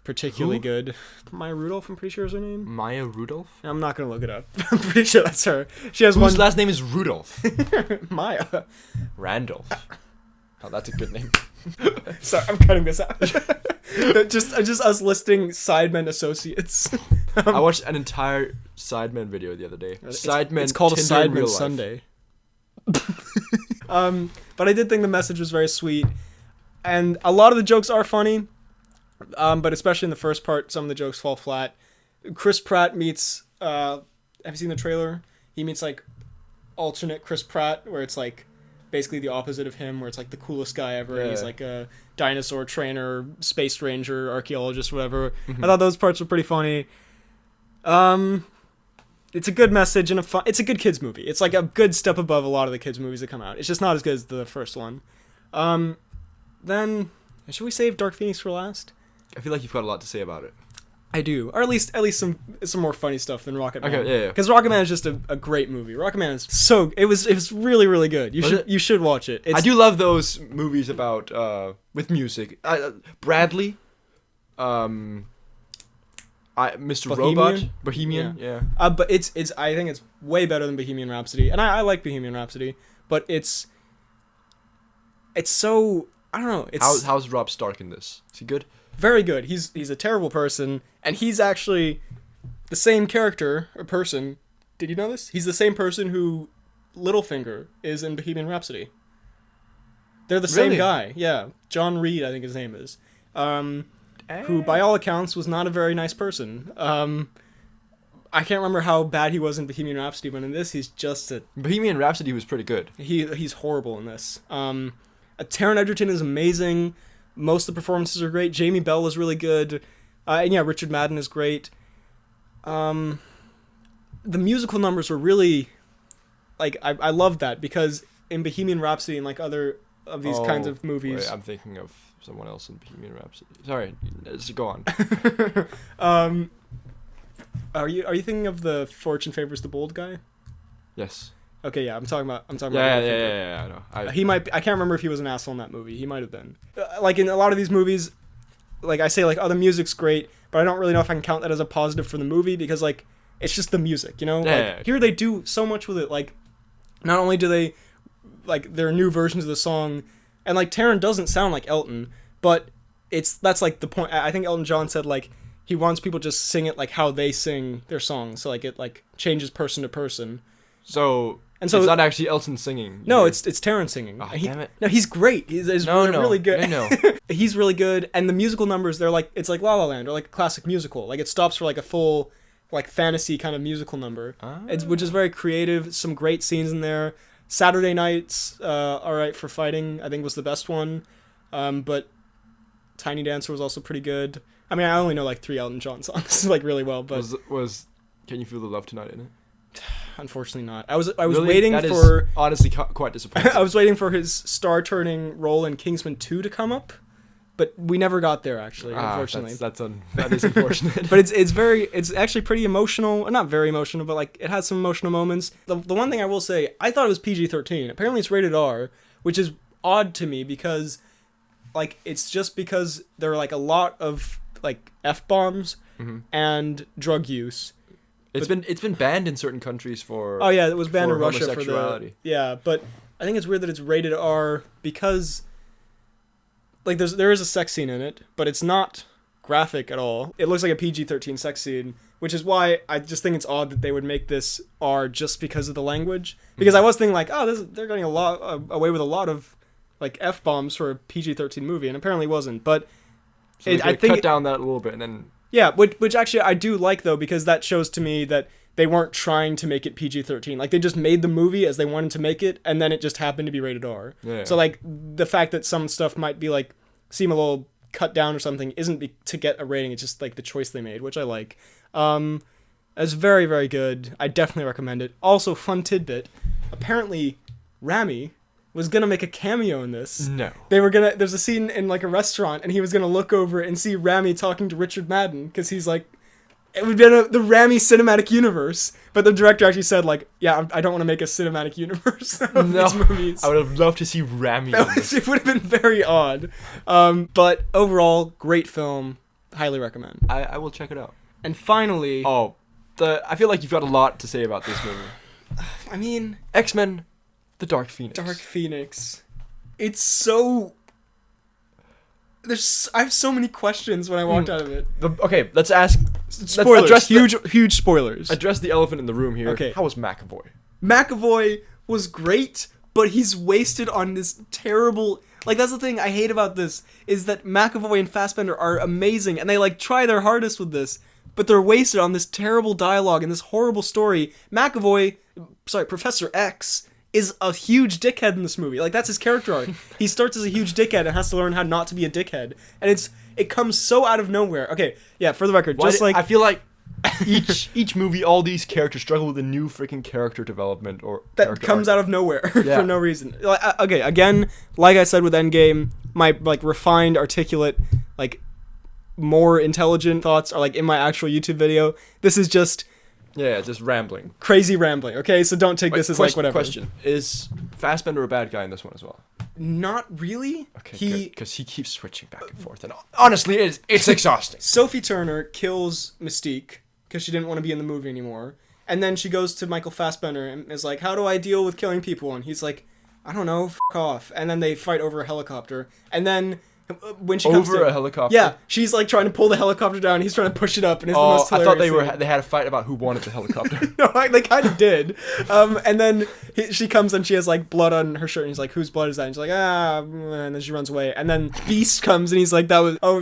Speaker 1: particularly good. Maya Rudolph, I'm pretty sure is her name.
Speaker 2: Maya Rudolph?
Speaker 1: I'm not gonna look it up. I'm pretty sure that's her. She has
Speaker 2: Whose last name is Rudolph?
Speaker 1: Maya.
Speaker 2: Randolph. Oh, that's a good name.
Speaker 1: Sorry, I'm cutting this out. just us listing Sidemen associates.
Speaker 2: I watched an entire Sidemen video the other day. Sidemen.
Speaker 1: It's called
Speaker 2: Tinder
Speaker 1: a
Speaker 2: in real
Speaker 1: Sidemen
Speaker 2: life.
Speaker 1: Sunday. But I did think the message was very sweet, and a lot of the jokes are funny. But especially in the first part, some of the jokes fall flat. Chris Pratt meets. Have you seen the trailer? He meets like alternate Chris Pratt, where it's like basically the opposite of him, where it's like the coolest guy ever.
Speaker 2: Yeah.
Speaker 1: He's like a dinosaur trainer, space ranger, archaeologist, whatever. I thought those parts were pretty funny. It's a good message and it's a good kids movie. It's like a good step above a lot of the kids movies that come out. It's just not as good as the first one. Then should we save Dark Phoenix for last?
Speaker 2: I feel like you've got a lot to say about it.
Speaker 1: I do, or at least some more funny stuff than Rocketman.
Speaker 2: Okay, yeah.
Speaker 1: Because Rocketman is just a great movie. Rocketman is it was really, really good. You should watch it.
Speaker 2: I do love those movies about with music. Bradley, Mr.
Speaker 1: Bohemian?
Speaker 2: Robot, Bohemian, yeah.
Speaker 1: But it's I think it's way better than Bohemian Rhapsody, and I like Bohemian Rhapsody, but it's so, I don't know.
Speaker 2: How's Rob Stark in this? Is he good?
Speaker 1: Very good. He's a terrible person, and he's actually the same character or person. Did you know this? He's the same person who Littlefinger is in Bohemian Rhapsody. They're the same guy. Yeah, John Reed, I think his name is. Who, by all accounts, was not a very nice person. I can't remember how bad he was in Bohemian Rhapsody, but in this, he's just
Speaker 2: Bohemian Rhapsody was pretty good.
Speaker 1: He's horrible in this. Taron Egerton is amazing. Most of the performances are great. Jamie Bell is really good. And yeah, Richard Madden is great. The musical numbers were really, like, I love that, because in Bohemian Rhapsody and like other of these kinds of movies.
Speaker 2: Wait, I'm thinking of someone else in Bohemian Rhapsody. Sorry, let's go on.
Speaker 1: Are you thinking of the Fortune Favors the Bold guy?
Speaker 2: Yes.
Speaker 1: Okay, yeah, I'm talking about.
Speaker 2: Yeah, I know.
Speaker 1: He might. I can't remember if he was an asshole in that movie. He might have been. Like in a lot of these movies, like I say, like, oh, the music's great, but I don't really know if I can count that as a positive for the movie because, like, it's just the music, you know. Like, here they do so much with it. Like, not only do they, like, there are new versions of the song, and like Taron doesn't sound like Elton, but that's like the point. I think Elton John said like he wants people just sing it like how they sing their songs, so like it like changes person to person.
Speaker 2: So it's not actually Elton singing.
Speaker 1: No, it's Taron singing.
Speaker 2: Oh, damn it.
Speaker 1: No, he's great. He's really good.
Speaker 2: No.
Speaker 1: He's really good, and the musical numbers, they're like, it's like La La Land or like a classic musical. Like it stops for like a full like fantasy kind of musical number, which is very creative. Some great scenes in there. Saturday Nights, All Right for Fighting, I think was the best one, but Tiny Dancer was also pretty good. I mean, I only know like 3 Elton John songs like really well, but
Speaker 2: was Can You Feel the Love Tonight in it?
Speaker 1: Unfortunately not. I was
Speaker 2: really?
Speaker 1: waiting
Speaker 2: that
Speaker 1: for
Speaker 2: is honestly quite disappointing.
Speaker 1: I was waiting for his star-turning role in Kingsman 2 to come up, but we never got there actually. Unfortunately,
Speaker 2: that is unfortunate.
Speaker 1: But it's actually pretty emotional. Not very emotional, but like it has some emotional moments. The one thing I will say, I thought it was PG-13. Apparently, it's rated R, which is odd to me because, like, it's just because there are like a lot of like F-bombs and drug use.
Speaker 2: It's been banned in certain countries for.
Speaker 1: Oh yeah, it was banned in Russia for
Speaker 2: homosexuality.
Speaker 1: But I think it's weird that it's rated R because, like, there is a sex scene in it, but it's not graphic at all. It looks like a PG-13 sex scene, which is why I just think it's odd that they would make this R just because of the language. Because I was thinking like, oh, they're getting away with a lot of like F-bombs for a PG-13 movie, and apparently wasn't. But
Speaker 2: so I think cut down that a little bit, and then.
Speaker 1: Yeah, which actually I do like, though, because that shows to me that they weren't trying to make it PG-13. Like, they just made the movie as they wanted to make it, and then it just happened to be rated R. Yeah. So, like, the fact that some stuff might be, like, seem a little cut down or something isn't to get a rating. It's just, like, the choice they made, which I like. It's very, very good. I definitely recommend it. Also, fun tidbit. Apparently, Rami was gonna make a cameo in this.
Speaker 2: No.
Speaker 1: There's a scene in like a restaurant, and he was gonna look over and see Rami talking to Richard Madden, because he's like, it would be the Rami cinematic universe. But the director actually said like, yeah, I don't want to make a cinematic universe of these movies.
Speaker 2: I would have loved to see Rami.
Speaker 1: It would have been very odd. But overall, great film. Highly recommend.
Speaker 2: I will check it out.
Speaker 1: And finally,
Speaker 2: I feel like you've got a lot to say about this movie.
Speaker 1: I mean,
Speaker 2: X-Men. The Dark
Speaker 1: Phoenix. It's so. I have so many questions when I walked out of it.
Speaker 2: Okay, let's ask.
Speaker 1: Spoilers.
Speaker 2: Let's
Speaker 1: huge spoilers.
Speaker 2: Address the elephant in the room here.
Speaker 1: Okay.
Speaker 2: How was McAvoy?
Speaker 1: McAvoy was great, but he's wasted on this terrible. Like, that's the thing I hate about this, is that McAvoy and Fassbender are amazing, and they like try their hardest with this, but they're wasted on this terrible dialogue and this horrible story. Professor X is a huge dickhead in this movie. Like, that's his character arc. He starts as a huge dickhead and has to learn how not to be a dickhead. And it comes so out of nowhere. Okay, yeah, for the record,
Speaker 2: I feel like each movie, all these characters struggle with a new freaking character development or
Speaker 1: that comes out of nowhere for no reason. Okay, again, like I said with Endgame, my like refined, articulate, like more intelligent thoughts are like in my actual YouTube video. This is just
Speaker 2: just rambling.
Speaker 1: Crazy rambling, okay? So don't take this as like whatever.
Speaker 2: Question. Is Fassbender a bad guy in this one as well?
Speaker 1: Not really.
Speaker 2: Okay, because he keeps switching back and forth. And honestly, it's exhausting.
Speaker 1: Sophie Turner kills Mystique because she didn't want to be in the movie anymore. And then she goes to Michael Fassbender and is like, how do I deal with killing people? And he's like, I don't know, f*** off. And then they fight over a helicopter. And then when she comes
Speaker 2: over a helicopter.
Speaker 1: Yeah, she's like trying to pull the helicopter down. And he's trying to push it up, and it's the most hilarious
Speaker 2: I thought they had a fight about who wanted the helicopter.
Speaker 1: No, they kind of did. And then she comes and she has like blood on her shirt, and he's like, "Whose blood is that?" And she's like, and then she runs away. And then Beast comes and he's like,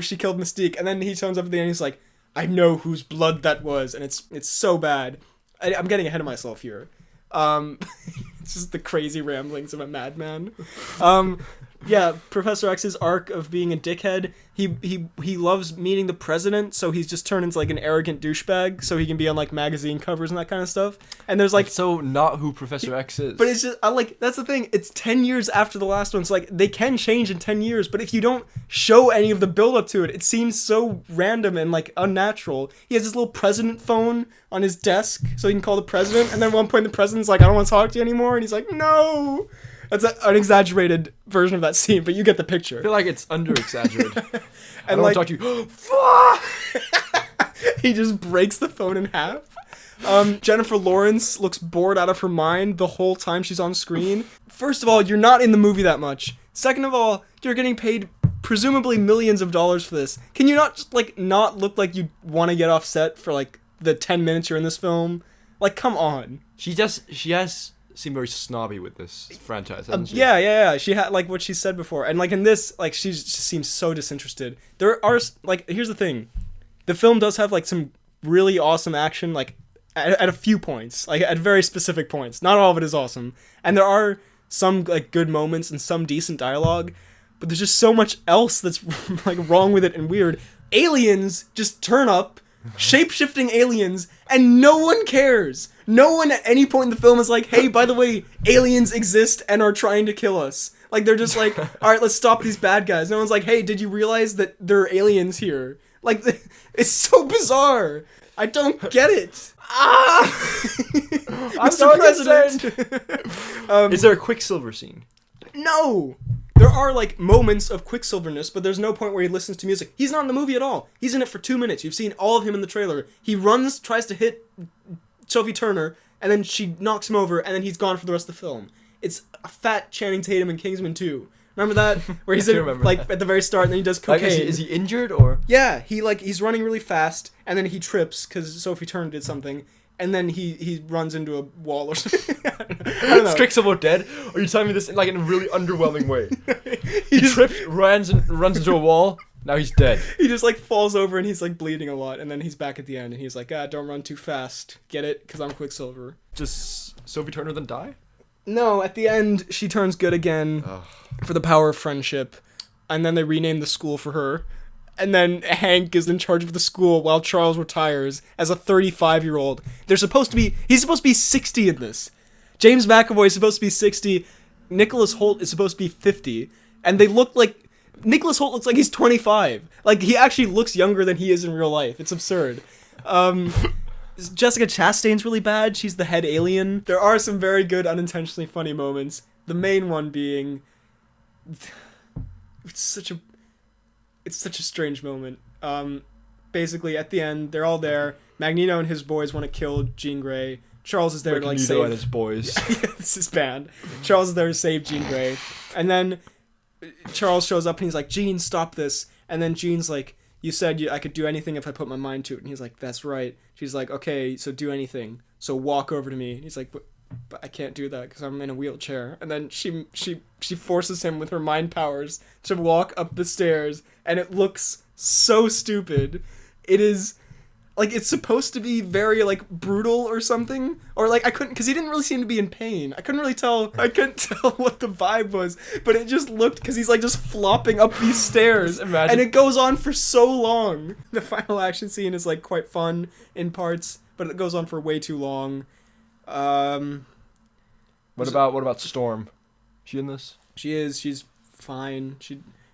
Speaker 1: she killed Mystique. And then he turns up at the end, and he's like, I know whose blood that was, and it's so bad. I'm getting ahead of myself here. It's just the crazy ramblings of a madman. Yeah, Professor X's arc of being a dickhead. He loves meeting the president, so he's just turned into like an arrogant douchebag, so he can be on like magazine covers and that kind of stuff. And there's like
Speaker 2: That's so not who Professor X is.
Speaker 1: But it's just that's the thing. It's 10 years after the last one, so like they can change in 10 years. But if you don't show any of the build up to it, it seems so random and like unnatural. He has this little president phone on his desk, so he can call the president. And then at one point, the president's like, "I don't want to talk to you anymore," and he's like, "No." That's an exaggerated version of that scene, but you get the picture.
Speaker 2: I feel like it's under-exaggerated. I don't
Speaker 1: like,
Speaker 2: want to talk to you. Fuck!
Speaker 1: He just breaks the phone in half. Jennifer Lawrence looks bored out of her mind the whole time she's on screen. First of all, you're not in the movie that much. Second of all, you're getting paid presumably millions of dollars for this. Can you not just, like, not look like you want to get off set for, like, the 10 minutes you're in this film? Like, come on.
Speaker 2: She has seemed very snobby with this franchise, hasn't she?
Speaker 1: Yeah. She had, like, what she said before. And, like, in this, like, she just seems so disinterested. There are, like, here's the thing. The film does have, like, some really awesome action, like, at a few points. Like, at very specific points. Not all of it is awesome. And there are some, like, good moments and some decent dialogue. But there's just so much else that's, like, wrong with it and weird. Aliens just turn up. Shape-shifting aliens, and no one cares. No one at any point in the film is like, hey, by the way, aliens exist and are trying to kill us. Like, they're just like, alright, let's stop these bad guys. No one's like, hey, did you realize that there are aliens here? Like, it's so bizarre. I don't get it. Mr. President!
Speaker 2: Is there a Quicksilver scene?
Speaker 1: No! There are, like, moments of Quicksilverness, but there's no point where he listens to music. He's not in the movie at all. He's in it for 2 minutes. You've seen all of him in the trailer. He runs, tries to hit Sophie Turner, and then she knocks him over, and then he's gone for the rest of the film. It's a fat Channing Tatum in Kingsman 2. Remember that? Where he's in, like, at the very start, and then he does cocaine.
Speaker 2: Like, is he injured, or?
Speaker 1: Yeah, he's running really fast, and then he trips, because Sophie Turner did something, and then he runs into a wall or something. I don't know.
Speaker 2: Is Quicksilver dead? Or are you telling me this in, like, in a really underwhelming way? He trips, runs into a wall, now he's dead.
Speaker 1: He just, like, falls over and he's, like, bleeding a lot, and then he's back at the end, and he's like, don't run too fast. Get it? Because I'm Quicksilver.
Speaker 2: Does Sophie Turner then die?
Speaker 1: No, at the end, she turns good again for the power of friendship, and then they rename the school for her. And then Hank is in charge of the school while Charles retires as a 35-year-old. He's supposed to be 60 in this. James McAvoy is supposed to be 60. Nicholas Hoult is supposed to be 50. And they look like... Nicholas Hoult looks like he's 25. Like, he actually looks younger than he is in real life. It's absurd. Jessica Chastain's really bad. She's the head alien. There are some very good, unintentionally funny moments. The main one being... It's such a strange moment. Basically, at the end, they're all there. Magneto and his boys want to kill Jean Grey. Charles is there to, like, save...
Speaker 2: and his boys.
Speaker 1: Yeah, this is bad. Charles is there to save Jean Grey. And then Charles shows up and he's like, Jean, stop this. And then Jean's like, you said I could do anything if I put my mind to it. And he's like, that's right. She's like, okay, so do anything. So walk over to me. And he's like, but I can't do that because I'm in a wheelchair. And then she forces him with her mind powers to walk up the stairs, and it looks so stupid. It is, like, it's supposed to be very, like, brutal or something, or, like, I couldn't, because he didn't really seem to be in pain. I couldn't tell what the vibe was, but it just looked, because he's, like, just flopping up these stairs, and it goes on for so long. The final action scene is, like, quite fun in parts, but it goes on for way too long.
Speaker 2: What about Storm? She in this?
Speaker 1: She is. She's fine.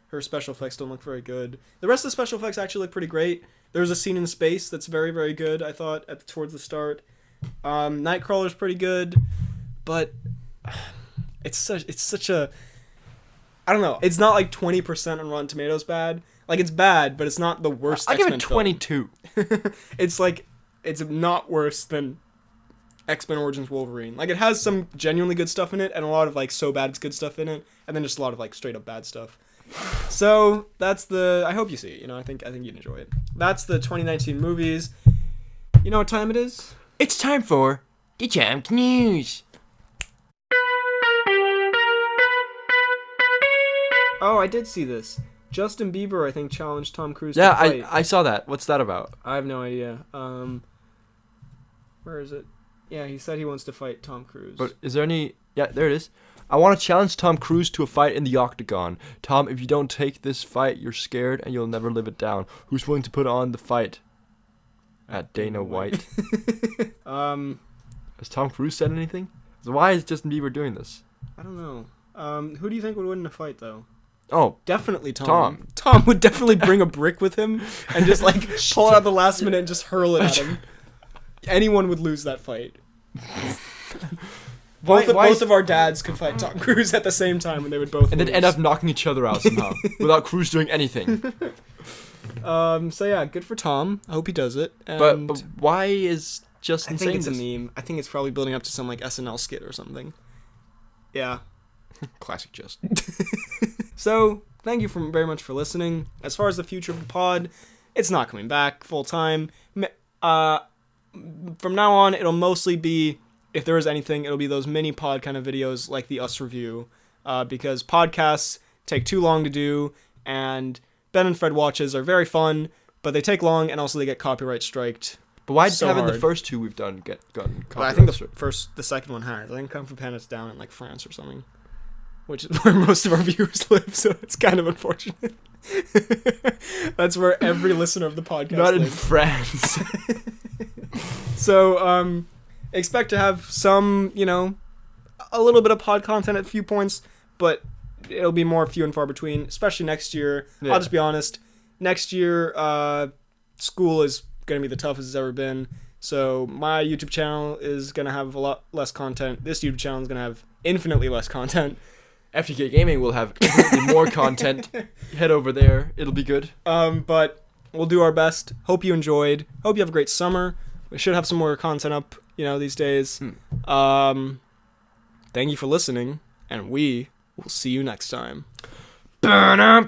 Speaker 1: Her special effects don't look very good. The rest of the special effects actually look pretty great. There's a scene in space that's very, very good, I thought, towards the start. Nightcrawler's pretty good, but it's such a... I don't know. It's not like 20% on Rotten Tomatoes bad. Like, it's bad, but it's not the worst
Speaker 2: I give
Speaker 1: X-Men
Speaker 2: it 22.
Speaker 1: It's like, it's not worse than X-Men Origins Wolverine. Like, it has some genuinely good stuff in it, and a lot of, like, so bad it's good stuff in it, and then just a lot of, like, straight up bad stuff. So, that's I hope you see it, you know, I think you'd enjoy it. That's the 2019 movies. You know what time it is?
Speaker 2: It's time for the Cnews.
Speaker 1: Oh, I did see this. Justin Bieber, I think, challenged Tom Cruise to fight.
Speaker 2: Yeah, I saw that. What's that about?
Speaker 1: I have no idea. Where is it? Yeah, he said he wants to fight Tom Cruise.
Speaker 2: But is there any Yeah, there it is. I want to challenge Tom Cruise to a fight in the octagon. Tom, if you don't take this fight, you're scared and you'll never live it down. Who's willing to put on the fight? At Dana White. Has Tom Cruise said anything? So why is Justin Bieber doing this?
Speaker 1: I don't know. Who do you think would win in a fight, though?
Speaker 2: Oh,
Speaker 1: definitely Tom. Tom would definitely bring a brick with him and just like pull it out the last minute and just hurl it at him. Anyone would lose that fight. Both of our dads could fight Tom Cruise at the same time, and they would both.
Speaker 2: And
Speaker 1: lose.
Speaker 2: they'd end up knocking each other out somehow without Cruise doing anything.
Speaker 1: So yeah, good for Tom. I hope he does it.
Speaker 2: But why is Justin saying this?
Speaker 1: I think it's a meme. I think it's probably building up to some like SNL skit or something. Yeah.
Speaker 2: Classic Justin.
Speaker 1: So thank you very much for listening. As far as the future of the pod, it's not coming back full time. From now on, it'll mostly be, if there is anything, it'll be those mini pod kind of videos like the Us Review, because podcasts take too long to do, and Ben and Fred watches are very fun, but they take long, and also they get copyright striked.
Speaker 2: But why haven't the first two we've done gotten copyright?
Speaker 1: Well, I think the second one had. I think Kung Fu Panda's down in like France or something, which is where most of our viewers live, so it's kind of unfortunate. That's where every listener of the podcast
Speaker 2: Not
Speaker 1: lives.
Speaker 2: in France.
Speaker 1: So, expect to have some, a little bit of pod content at a few points, but it'll be more few and far between, especially next year. Yeah. I'll just be honest. Next year, school is going to be the toughest it's ever been. So my YouTube channel is going to have a lot less content. This YouTube channel is going to have infinitely less content.
Speaker 2: FTK Gaming will have infinitely more content. Head over there. It'll be good.
Speaker 1: But we'll do our best. Hope you enjoyed. Hope you have a great summer. We should have some more content up, these days. Thank you for listening, and we will see you next time. Wow.